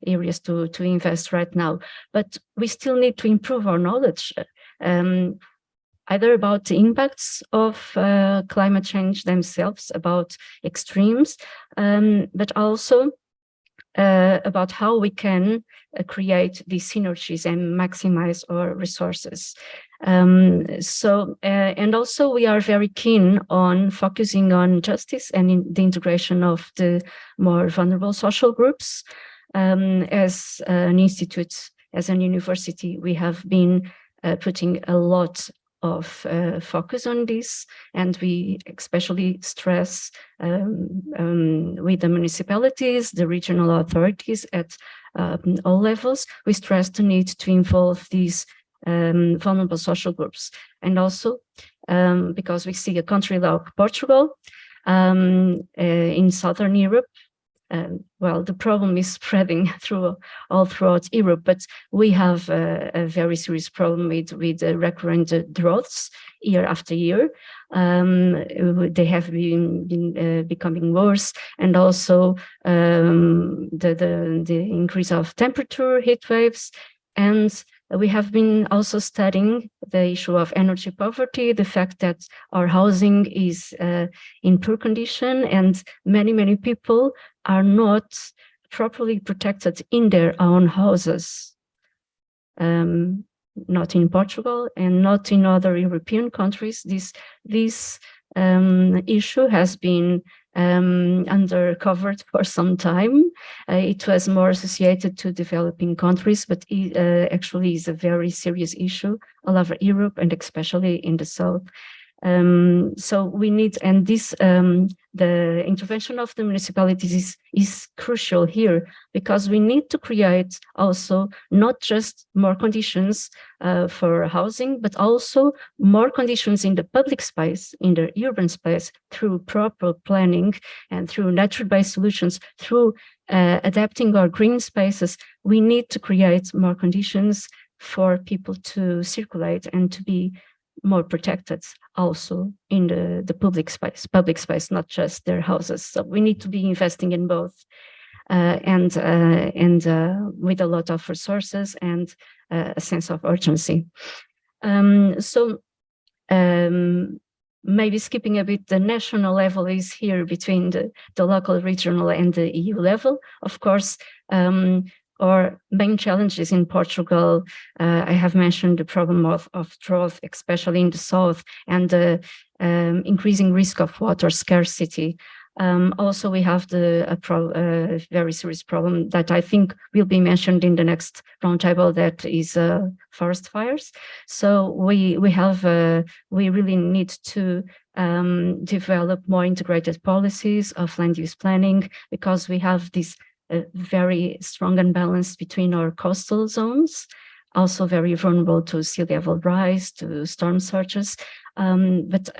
areas to invest right now. But we still need to improve our knowledge, either about the impacts of climate change themselves, about extremes, but also about how we can create these synergies and maximize our resources. And also we are very keen on focusing on justice and in the integration of the more vulnerable social groups. As an institute, as an university, we have been putting a lot of focus on this, and we especially stress with the municipalities, the regional authorities at all levels, we stress the need to involve these vulnerable social groups. And also because we see a country like Portugal in Southern Europe, well, the problem is spreading all throughout Europe, but we have a very serious problem with recurrent droughts year after year. They have been becoming worse, and also the increase of temperature, heat waves, and we have been also studying the issue of energy poverty, the fact that our housing is in poor condition, and many people are not properly protected in their own houses. Not in Portugal and not in other European countries. This issue has been undercovered for some time. It was more associated to developing countries, but it actually is a very serious issue all over Europe, and especially in the south. So we need, and this the intervention of the municipalities is crucial here, because we need to create also not just more conditions for housing, but also more conditions in the public space, in the urban space, through proper planning and through nature-based solutions, through adapting our green spaces. We need to create more conditions for people to circulate and to be more protected also in the public space, not just their houses. So we need to be investing in both, and with a lot of resources and a sense of urgency. Maybe skipping a bit, the national level is here between the local, regional, and the EU level. Of course, our main challenges in Portugal, I have mentioned the problem of drought, especially in the south, and the increasing risk of water scarcity. Also, we have a very serious problem that I think will be mentioned in the next roundtable, that is forest fires. So we really need to develop more integrated policies of land use planning, because we have this very strong imbalance between our coastal zones, also very vulnerable to sea level rise, to storm surges, but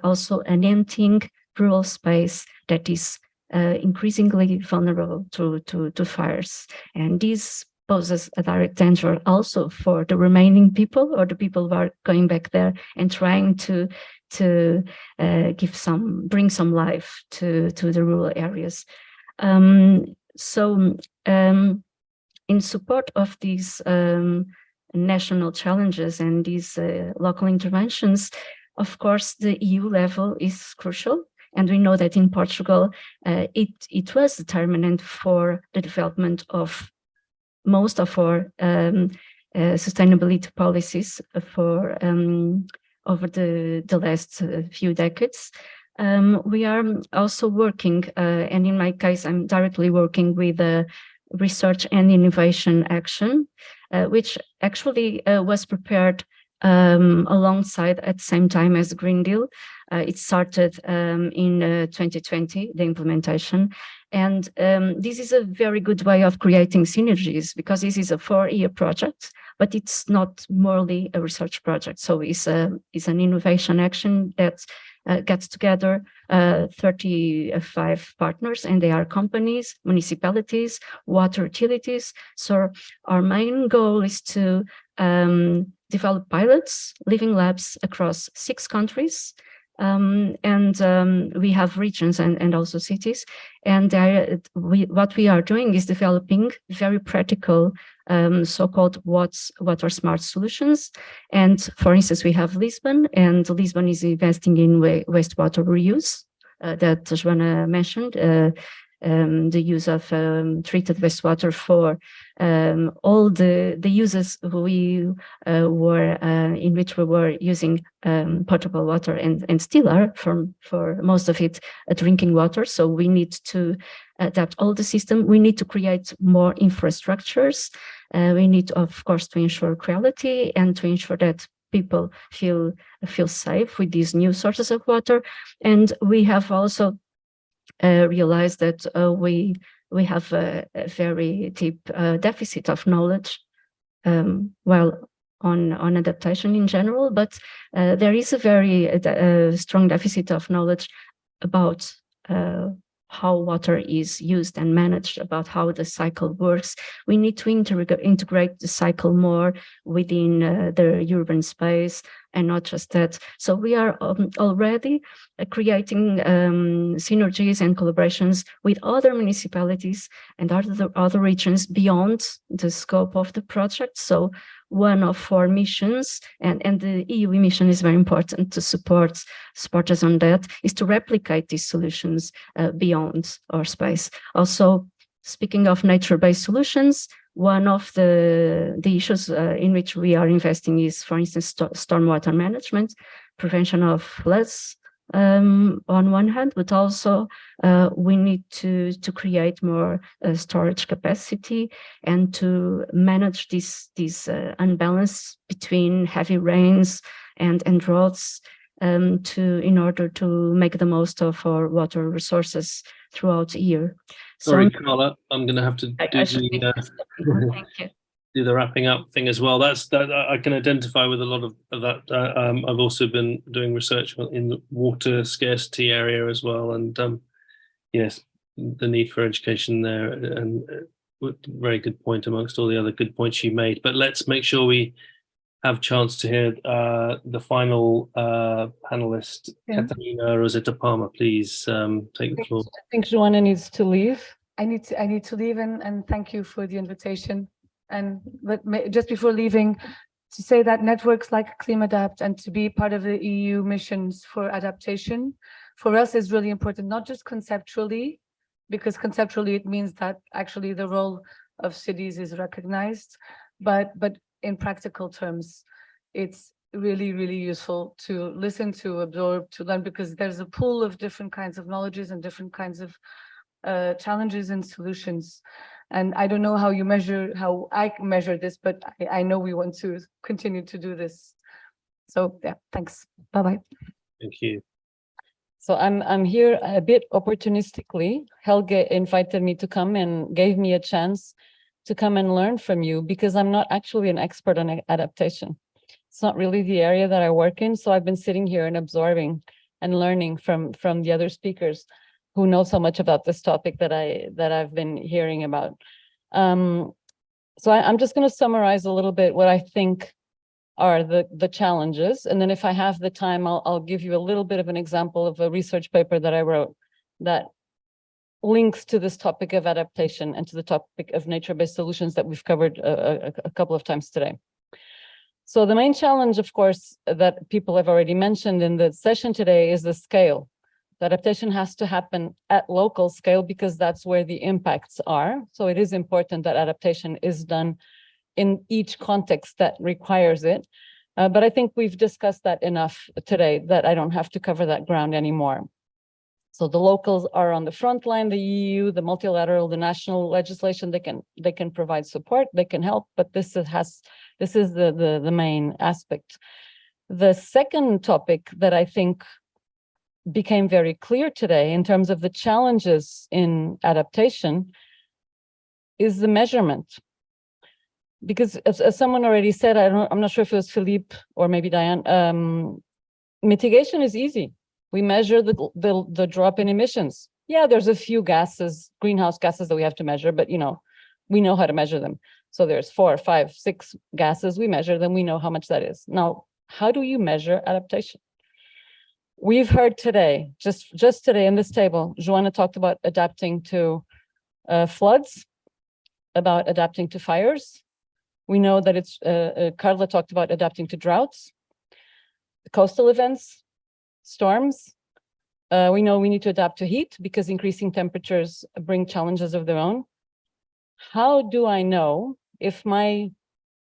also an emptying rural space that is increasingly vulnerable to fires. And this poses a direct danger also for the remaining people, or the people who are going back there and trying to bring some life to the rural areas. In support of these national challenges and these local interventions, of course, the EU level is crucial. And we know that in Portugal, it was determinant for the development of most of our sustainability policies for over the last few decades. We are also working, and in my case, I'm directly working with Research and Innovation Action, which actually was prepared alongside at the same time as Green Deal. It started in 2020, the implementation. And this is a very good way of creating synergies, because this is a 4-year project, but it's not merely a research project. So it's an innovation action that gets together 35 partners, and they are companies, municipalities, water utilities. So our main goal is to develop pilots, living labs across 6 countries. We have regions and also cities. And what we are doing is developing very practical so-called water smart solutions. And for instance, we have Lisbon, and Lisbon is investing in wastewater reuse that Joana mentioned, the use of treated wastewater for all the uses we were in which we were using potable water and still are for most of it drinking water. So we need to adapt all the system. We need to create more infrastructures. We need, of course, to ensure quality and to ensure that people feel safe with these new sources of water. And we have also realized that we have a very deep deficit of knowledge, on adaptation in general, but there is a very strong deficit of knowledge about how water is used and managed, about how the cycle works. We need to integrate the cycle more within the urban space, and not just that. So we are already creating synergies and collaborations with other municipalities and other regions beyond the scope of the project. So one of our missions, and the EU mission is very important to support us on that, is to replicate these solutions beyond our space. Also, speaking of nature-based solutions, one of the issues in which we are investing is, for instance, stormwater management, prevention of floods on one hand, but also we need to create more storage capacity and to manage this unbalance between heavy rains and droughts in order to make the most of our water resources throughout the year. Sorry, Carla, I'm going to have to Thank you. do the wrapping up thing as well. That I can identify with a lot of that. I've also been doing research in the water scarcity area as well, and yes, the need for education there, and very good point amongst all the other good points you made. But let's make sure we have a chance to hear the final panelist, Catarina Rosetta Palmer. Please take the floor. I think Joana needs to leave. I need to leave, and thank you for the invitation. And just before leaving, to say that networks like ClimaDapt and to be part of the EU missions for adaptation, for us is really important, not just conceptually, because conceptually it means that actually the role of cities is recognized, but in practical terms, it's really, really useful to listen to, absorb, to learn, because there's a pool of different kinds of knowledges and different kinds of challenges and solutions. And I don't know how you measure, how I measure this, but I know we want to continue to do this. So yeah, thanks. Bye-bye. Thank you. So I'm here a bit opportunistically. Helge invited me to come and gave me a chance to come and learn from you, because I'm not actually an expert on adaptation. It's not really the area that I work in. So I've been sitting here and absorbing and learning from the other speakers who know so much about this topic that I've been hearing about. So I'm just going to summarize a little bit what I think are the challenges. And then if I have the time, I'll give you a little bit of an example of a research paper that I wrote that links to this topic of adaptation and to the topic of nature-based solutions that we've covered a couple of times today. So the main challenge, of course, that people have already mentioned in the session today is the scale. The adaptation has to happen at local scale because that's where the impacts are. So it is important that adaptation is done in each context that requires it. But I think we've discussed that enough today that I don't have to cover that ground anymore. So the locals are on the front line, the EU, the multilateral, the national legislation, they can provide support, they can help, but this is the main aspect. The second topic that I think became very clear today in terms of the challenges in adaptation is the measurement. Because as someone already said, I'm not sure if it was Philippe or maybe Diane, mitigation is easy. We measure the drop in emissions. Yeah, there's a few gases, greenhouse gases that we have to measure, but we know how to measure them. So there's 4, 5, 6 gases, we measure them, we know how much that is. Now, how do you measure adaptation? We've heard today, just today in this table, Joanna talked about adapting to floods, about adapting to fires. We know that it's, Carla talked about adapting to droughts, coastal events, storms. We know we need to adapt to heat because increasing temperatures bring challenges of their own. How do I know if my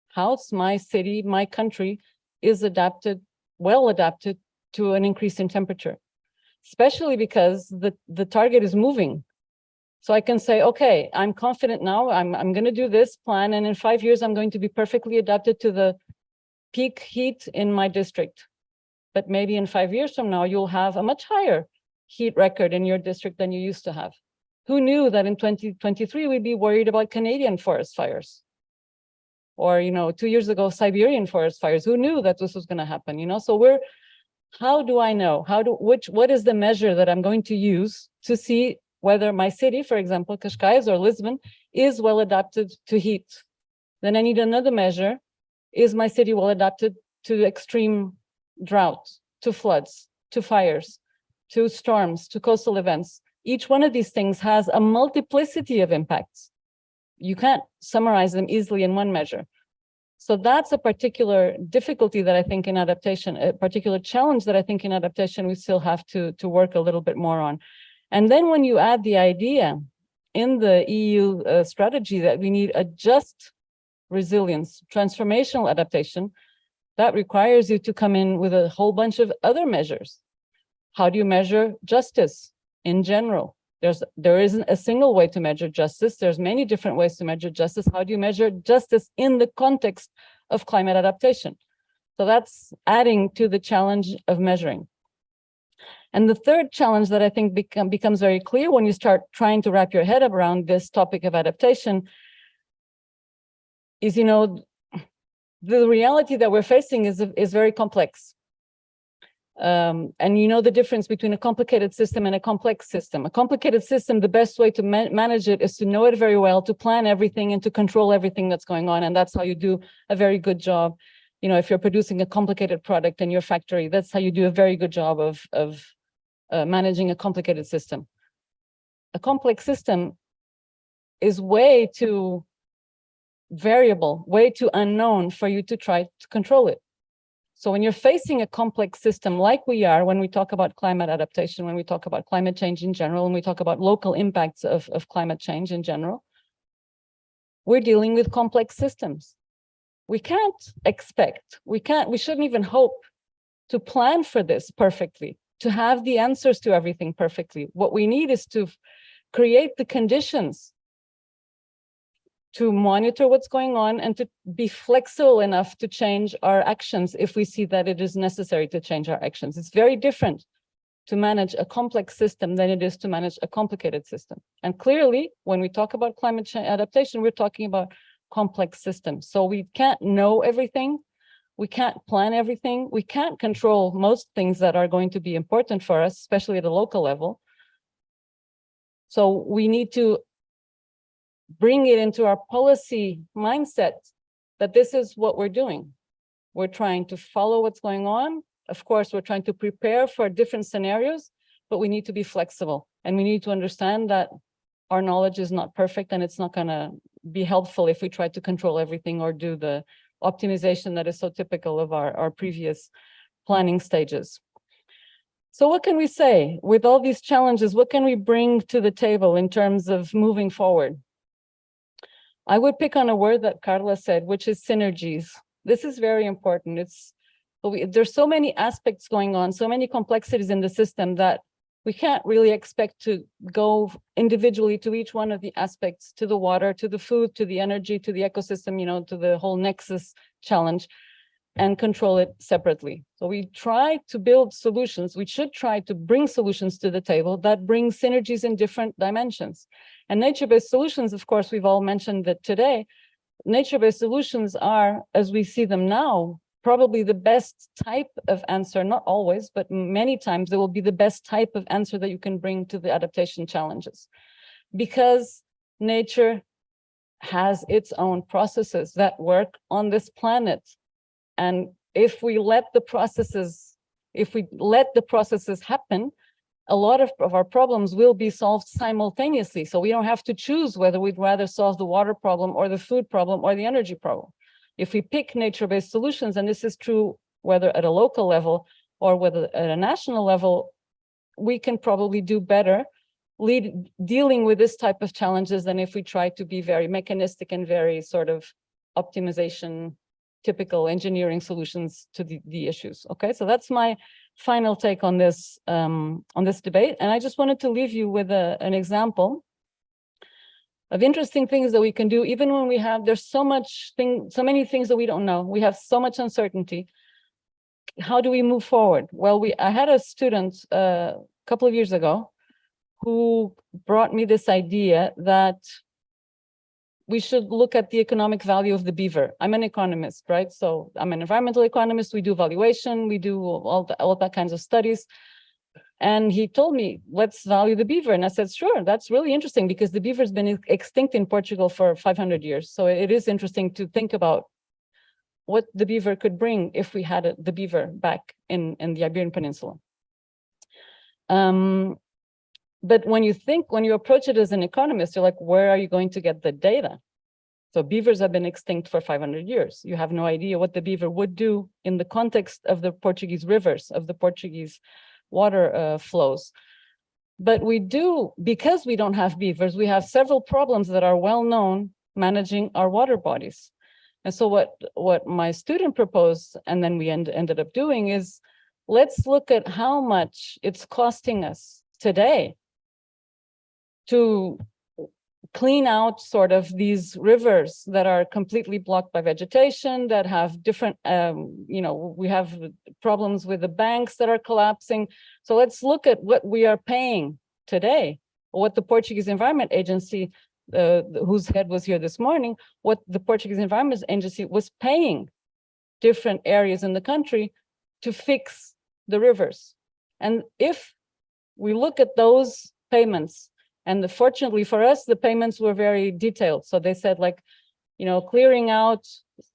house, my city, my country is well adapted to an increase in temperature? Especially because the target is moving. So I can say, okay, I'm confident now, I'm going to do this plan, and in 5 years, I'm going to be perfectly adapted to the peak heat in my district. But maybe in 5 years from now, you'll have a much higher heat record in your district than you used to have. Who knew that in 2023, we'd be worried about Canadian forest fires? Or, 2 years ago, Siberian forest fires. Who knew that this was going to happen? So how do I know? What is the measure that I'm going to use to see whether my city, for example, Cascais or Lisbon, is well adapted to heat? Then I need another measure. Is my city well adapted to extreme drought, to floods, to fires, to storms, to coastal events? Each one of these things has a multiplicity of impacts. You can't summarize them easily in one measure. So that's a particular difficulty that I think in adaptation, a particular challenge that I think in adaptation we still have to work a little bit more on. And then when you add the idea in the EU strategy that we need a just resilience, transformational adaptation, that requires you to come in with a whole bunch of other measures. How do you measure justice in general? There isn't a single way to measure justice. There's many different ways to measure justice. How do you measure justice in the context of climate adaptation? So that's adding to the challenge of measuring. And the third challenge that I think becomes very clear when you start trying to wrap your head around this topic of adaptation is, the reality that we're facing is very complex. And the difference between a complicated system and a complex system. A complicated system, the best way to manage it is to know it very well, to plan everything and to control everything that's going on. And that's how you do a very good job. If you're producing a complicated product in your factory, that's how you do a very good job of managing a complicated system. A complex system is way too variable, way too unknown for you to try to control it. So when you're facing a complex system like we are, when we talk about climate adaptation, when we talk about climate change in general, when we talk about local impacts of climate change in general, we're dealing with complex systems. we can't expect, we shouldn't even hope to plan for this perfectly, to have the answers to everything perfectly. What we need is to create the conditions to monitor what's going on and to be flexible enough to change our actions if we see that it is necessary to change our actions. It's very different to manage a complex system than it is to manage a complicated system. And clearly, when we talk about climate change adaptation, we're talking about complex systems. So we can't know everything. We can't plan everything. We can't control most things that are going to be important for us, especially at a local level. So we need to bring it into our policy mindset that this is what we're doing. We're trying to follow what's going on. Of course, we're trying to prepare for different scenarios, but we need to be flexible. And we need to understand that our knowledge is not perfect and it's not going to be helpful if we try to control everything or do the optimization that is so typical of our previous planning stages. So what can we say with all these challenges? What can we bring to the table in terms of moving forward? I would pick on a word that Carla said, which is synergies. This is very important. There's so many aspects going on, so many complexities in the system that we can't really expect to go individually to each one of the aspects, to the water, to the food, to the energy, to the ecosystem, you know, to the whole nexus challenge, and control it separately. So we try to build solutions. We should try to bring solutions to the table that bring synergies in different dimensions. And nature-based solutions, of course, we've all mentioned that today, nature-based solutions are, as we see them now, probably the best type of answer, not always, but many times they will be the best type of answer that you can bring to the adaptation challenges. Because nature has its own processes that work on this planet. And if we let the processes happen, a lot of our problems will be solved simultaneously. So we don't have to choose whether we'd rather solve the water problem or the food problem or the energy problem. If we pick nature-based solutions, and this is true whether at a local level or whether at a national level, we can probably do better dealing with this type of challenges than if we try to be very mechanistic and very sort of optimization, typical engineering solutions to the issues. Okay, so that's my final take on this debate. And I just wanted to leave you with an example of interesting things that we can do, even when there's so many things that we don't know. We have so much uncertainty. How do we move forward? Well, I had a student a couple of years ago who brought me this idea that we should look at the economic value of the beaver. I'm an economist, right? So I'm an environmental economist. We do valuation, we do all that kinds of studies. And he told me, let's value the beaver. And I said, sure, that's really interesting because the beaver has been extinct in Portugal for 500 years. So it is interesting to think about what the beaver could bring if we had the beaver back in the Iberian Peninsula. But when you approach it as an economist, you're like, where are you going to get the data? So beavers have been extinct for 500 years. You have no idea what the beaver would do in the context of the Portuguese rivers, of the Portuguese water flows. But we do, because we don't have beavers, we have several problems that are well known managing our water bodies. And so what my student proposed, and then we ended up doing, is let's look at how much it's costing us today to clean out sort of these rivers that are completely blocked by vegetation, that have different, we have problems with the banks that are collapsing. So let's look at what we are paying today, what the Portuguese Environment Agency, whose head was here this morning, what the Portuguese Environment Agency was paying different areas in the country to fix the rivers. And if we look at those payments, and fortunately for us, the payments were very detailed. So they said, like, clearing out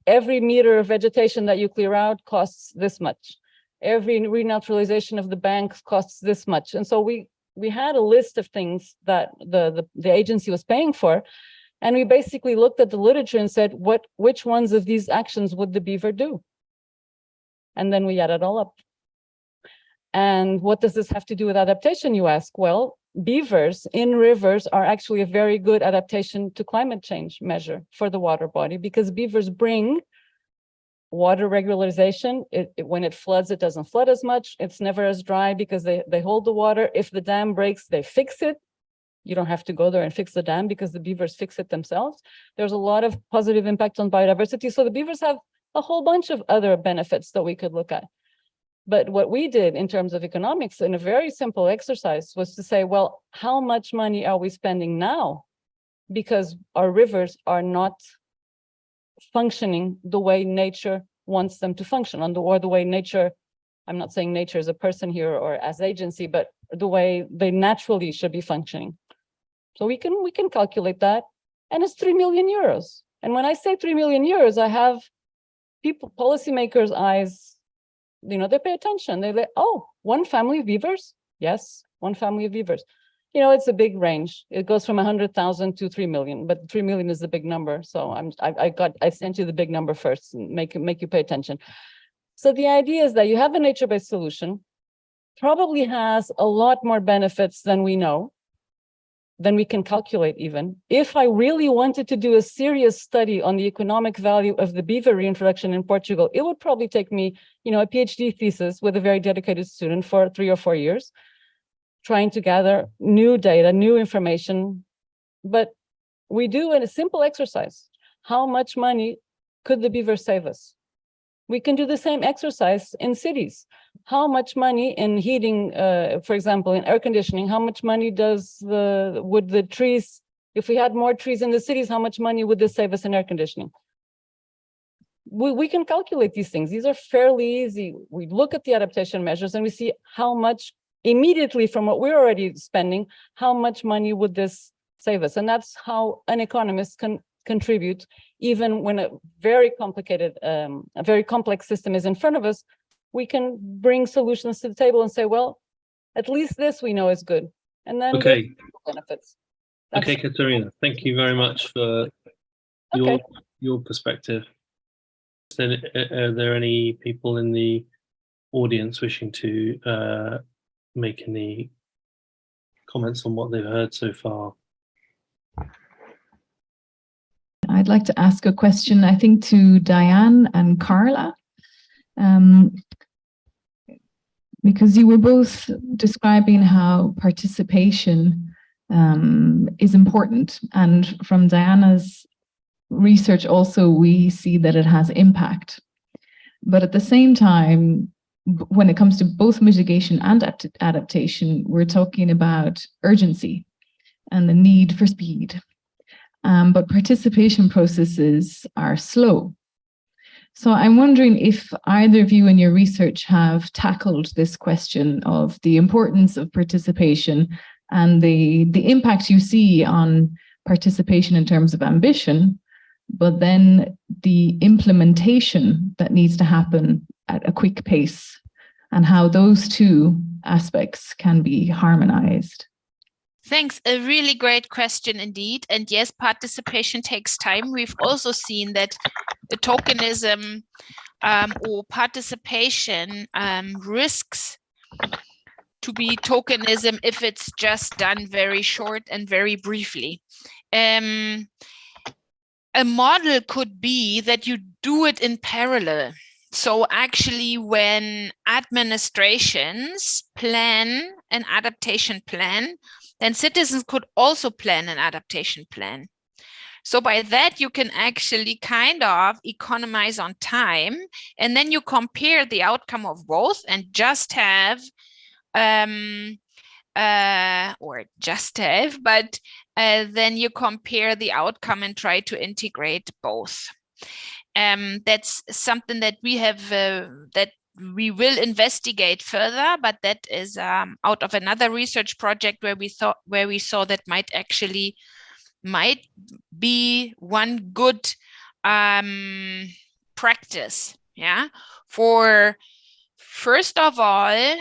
every meter of vegetation that you clear out costs this much. Every renaturalization of the banks costs this much. And so we had a list of things that the agency was paying for. And we basically looked at the literature and said, which ones of these actions would the beaver do? And then we add it all up. And what does this have to do with adaptation, you ask? Well, beavers in rivers are actually a very good adaptation to climate change measure for the water body, because beavers bring water regularization. When it floods, it doesn't flood as much. It's never as dry because they hold the water. If the dam breaks, they fix it. You don't have to go there and fix the dam because the beavers fix it themselves. There's a lot of positive impact on biodiversity. So the beavers have a whole bunch of other benefits that we could look at. But what we did in terms of economics in a very simple exercise was to say, well, how much money are we spending now? Because our rivers are not functioning the way nature wants them to function, or the way nature, I'm not saying nature is a person here or as agency, but the way they naturally should be functioning. So we can calculate that, and it's 3 million euros. And when I say 3 million euros, I have policymakers' eyes, they pay attention. They're like, oh, one family of beavers? Yes, one family of beavers. It's a big range. It goes from 100,000 to 3 million, but 3 million is the big number. So I sent you the big number first and make you pay attention. So the idea is that you have a nature-based solution, probably has a lot more benefits than we know, than we can calculate even. If I really wanted to do a serious study on the economic value of the beaver reintroduction in Portugal, it would probably take me, a PhD thesis with a very dedicated student for 3 or 4 years, trying to gather new data, new information. But we do in a simple exercise. How much money could the beaver save us? We can do the same exercise in cities. How much money in heating, for example, in air conditioning, how much money would the trees, if we had more trees in the cities, how much money would this save us in air conditioning? We can calculate these things. These are fairly easy. We look at the adaptation measures and we see how much immediately from what we're already spending, how much money would this save us? And that's how an economist can contribute, even when a very complicated, a very complex system is in front of us. We can bring solutions to the table and say, well, at least this we know is good. And then okay, benefits. Okay, Katerina, thank you very much for your perspective. Are there any people in the audience wishing to make any comments on what they've heard so far? I'd like to ask a question, I think, to Diane and Carla, because you were both describing how participation is important. And from Diana's research also, we see that it has impact. But at the same time, when it comes to both mitigation and adaptation, we're talking about urgency and the need for speed. But participation processes are slow. So I'm wondering if either of you in your research have tackled this question of the importance of participation and the impact you see on participation in terms of ambition, but then the implementation that needs to happen at a quick pace, and how those two aspects can be harmonized. Thanks. A really great question indeed. And yes, participation takes time. We've also seen that the tokenism or participation risks to be tokenism if it's just done very short and very briefly. A model could be that you do it in parallel. So actually, when administrations plan an adaptation plan, then citizens could also plan an adaptation plan. So by that, you can actually kind of economize on time, and then you compare the outcome of both and just have, then you compare the outcome and try to integrate both. That's something that we have, that we will investigate further, but that is out of another research project where we saw that might be one good practice, for first of all,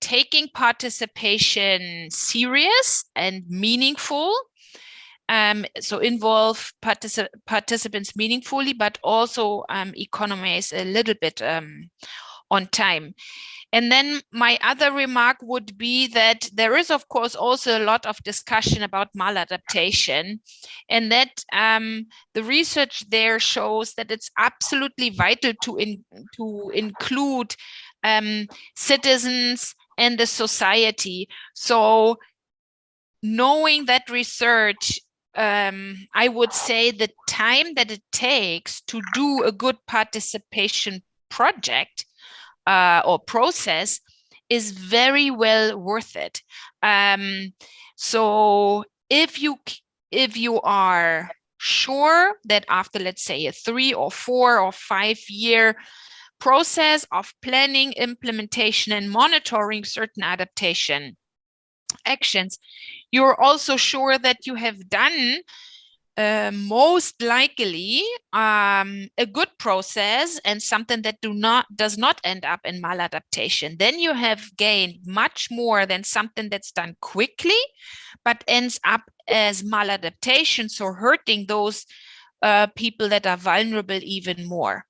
taking participation serious and meaningful. So involve participants meaningfully, but also economize a little bit on time. And then my other remark would be that there is, of course, also a lot of discussion about maladaptation, and that the research there shows that it's absolutely vital to include citizens and the society. So knowing that research, I would say the time that it takes to do a good participation project or process is very well worth it. So if you are sure that after, let's say, a 3 or 4 or 5 year process of planning, implementation, and monitoring certain adaptation actions, you're also sure that you have done most likely a good process and something that does not end up in maladaptation, then you have gained much more than something that's done quickly but ends up as maladaptation, so hurting those people that are vulnerable even more.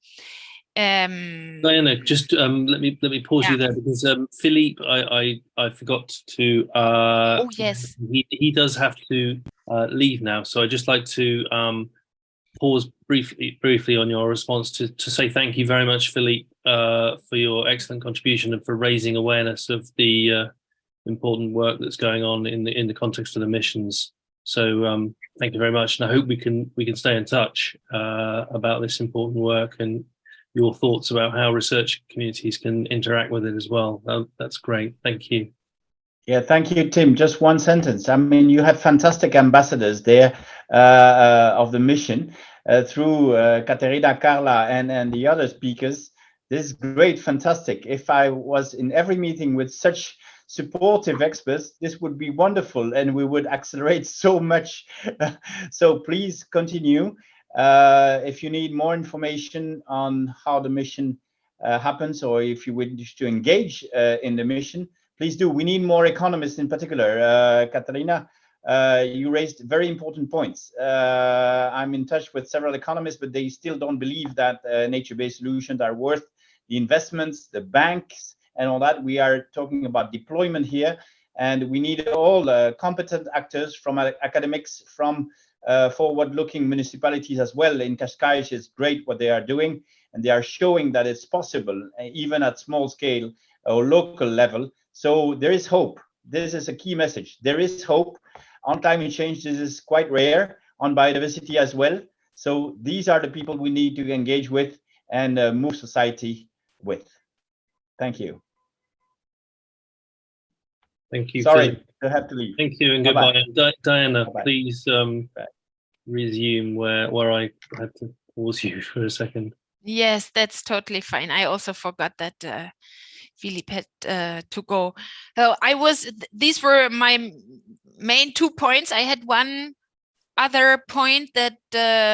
Diana, just let me pause you there, because Philippe, I forgot to. Oh yes. He does have to leave now, so I'd just like to pause briefly on your response to say thank you very much, Philippe, for your excellent contribution and for raising awareness of the important work that's going on in the context of the missions. So thank you very much, and I hope we can stay in touch about this important work and your thoughts about how research communities can interact with it as well. That's great. Thank you. Yeah, thank you, Tim. Just one sentence. I mean, you have fantastic ambassadors there of the mission through Katerina, Carla, and the other speakers. This is great, fantastic. If I was in every meeting with such supportive experts, this would be wonderful, and we would accelerate so much. So please continue. If you need more information on how the mission happens, or if you wish to engage in the mission, please do. We need more economists in particular. Katarina, you raised very important points. I'm in touch with several economists, but they still don't believe that nature-based solutions are worth the investments, the banks, and all that. We are talking about deployment here, and we need all competent actors, from academics, from forward-looking municipalities as well. In Cascais, is great what they are doing, and they are showing that it's possible, even at small scale or local level. So there is hope. This is a key message. There is hope. On climate change, this is quite rare. On biodiversity as well. So these are the people we need to engage with and move society with. Thank you. Thank you. Sorry, Philippe. I have to leave. Thank you and goodbye. Diana, Bye-bye. please resume where I had to pause you for a second. Yes, that's totally fine. I also forgot that Philippe had to go. So these were my main 2 points. I had one other point that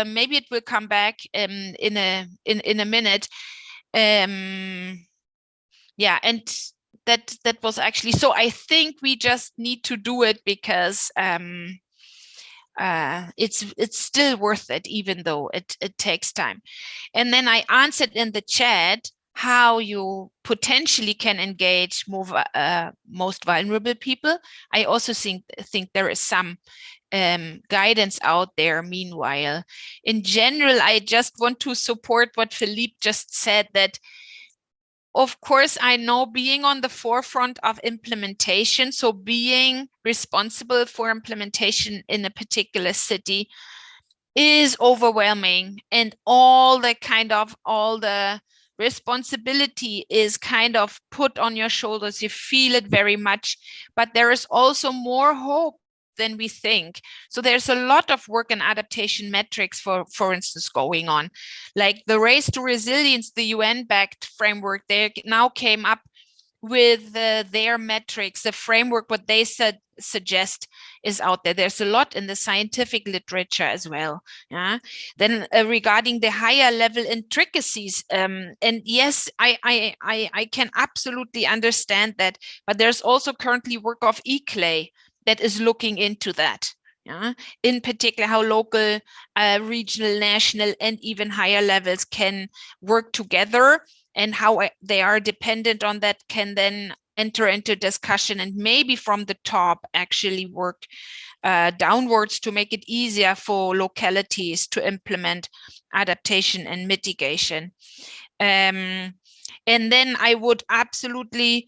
maybe it will come back in a minute. Yeah, and that was actually, so I think we just need to do it because it's still worth it, even though it takes time. And then I answered in the chat how you potentially can engage most vulnerable people. I also think there is some guidance out there. Meanwhile, in general, I just want to support what Philippe just said, that of course, I know being on the forefront of implementation, so being responsible for implementation in a particular city is overwhelming, and all the responsibility is kind of put on your shoulders. You feel it very much, but there is also more hope than we think. So there's a lot of work in adaptation metrics, for instance, going on. Like the Race to Resilience, the UN-backed framework, they now came up with their metrics, the framework, what they suggest is out there. There's a lot in the scientific literature as well. Yeah. Then regarding the higher level intricacies, and yes, I can absolutely understand that, but there's also currently work of eClay that is looking into that. Yeah. In particular, how local, regional, national, and even higher levels can work together and how they are dependent on that can then enter into discussion, and maybe from the top actually work downwards to make it easier for localities to implement adaptation and mitigation. And then I would absolutely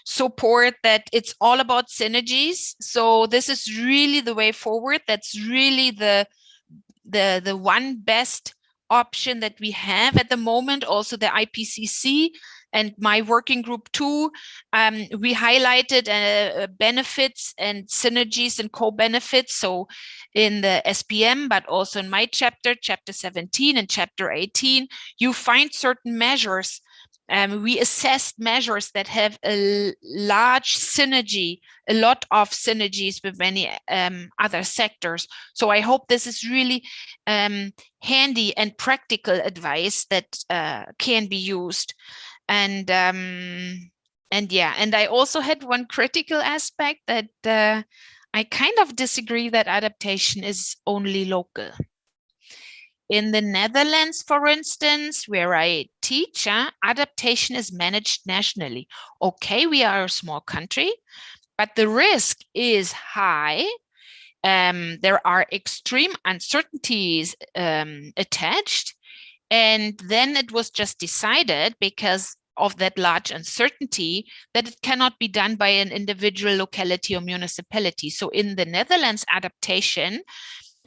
support that it's all about synergies. So this is really the way forward. That's really the one best option that we have at the moment. Also the IPCC and my working group too, we highlighted benefits and synergies and co-benefits. So in the SPM, but also in my chapter 17 and chapter 18, you find certain measures. We assessed measures that have a large synergy, a lot of synergies with many other sectors. So I hope this is really handy and practical advice that can be used. And yeah, and I also had one critical aspect that I kind of disagree that adaptation is only local. In the Netherlands, for instance, where I teach, adaptation is managed nationally. Okay, we are a small country, but the risk is high. There are extreme uncertainties attached. And then it was just decided, because of that large uncertainty, that it cannot be done by an individual locality or municipality. So in the Netherlands, adaptation,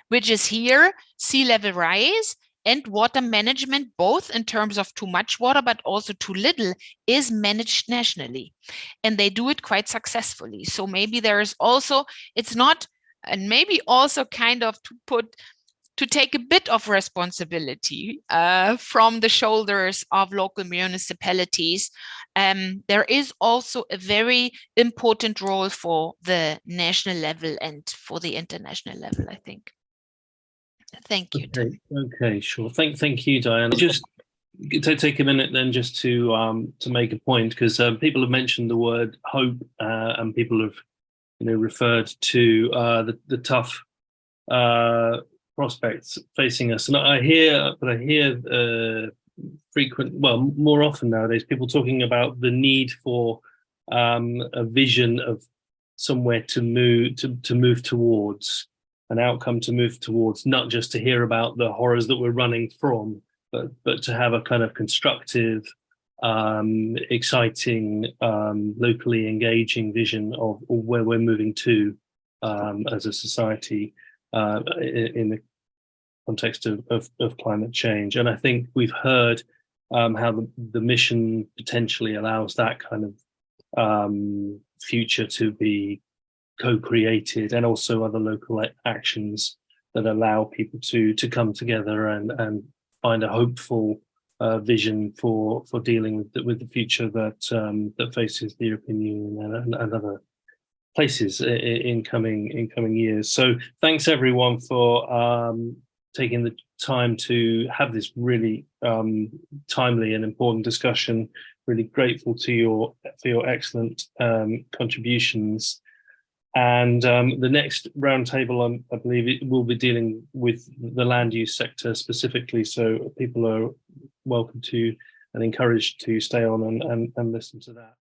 which is here, sea level rise and water management, both in terms of too much water, but also too little, is managed nationally. And they do it quite successfully. So maybe there is also, it's not, and maybe also kind of to take a bit of responsibility from the shoulders of local municipalities. There is also a very important role for the national level and for the international level, I think. Thank you, Tim. Okay, sure. Thank you, Diana. Just to take a minute then just to make a point, because people have mentioned the word hope and people have referred to the tough prospects facing us, and I hear more often nowadays people talking about the need for a vision of somewhere to move towards, an outcome to move towards, not just to hear about the horrors that we're running from, but to have a kind of constructive, exciting, locally engaging vision of where we're moving to as a society in the context of climate change. And I think we've heard how the mission potentially allows that kind of future to be co-created, and also other local actions that allow people to come together and find a hopeful vision for dealing with the future that faces the European Union and other places in coming years. So thanks everyone for taking the time to have this really timely and important discussion. Really grateful to for your excellent contributions. And the next roundtable, I believe it will be dealing with the land use sector specifically. So people are welcome to and encouraged to stay on and listen to that.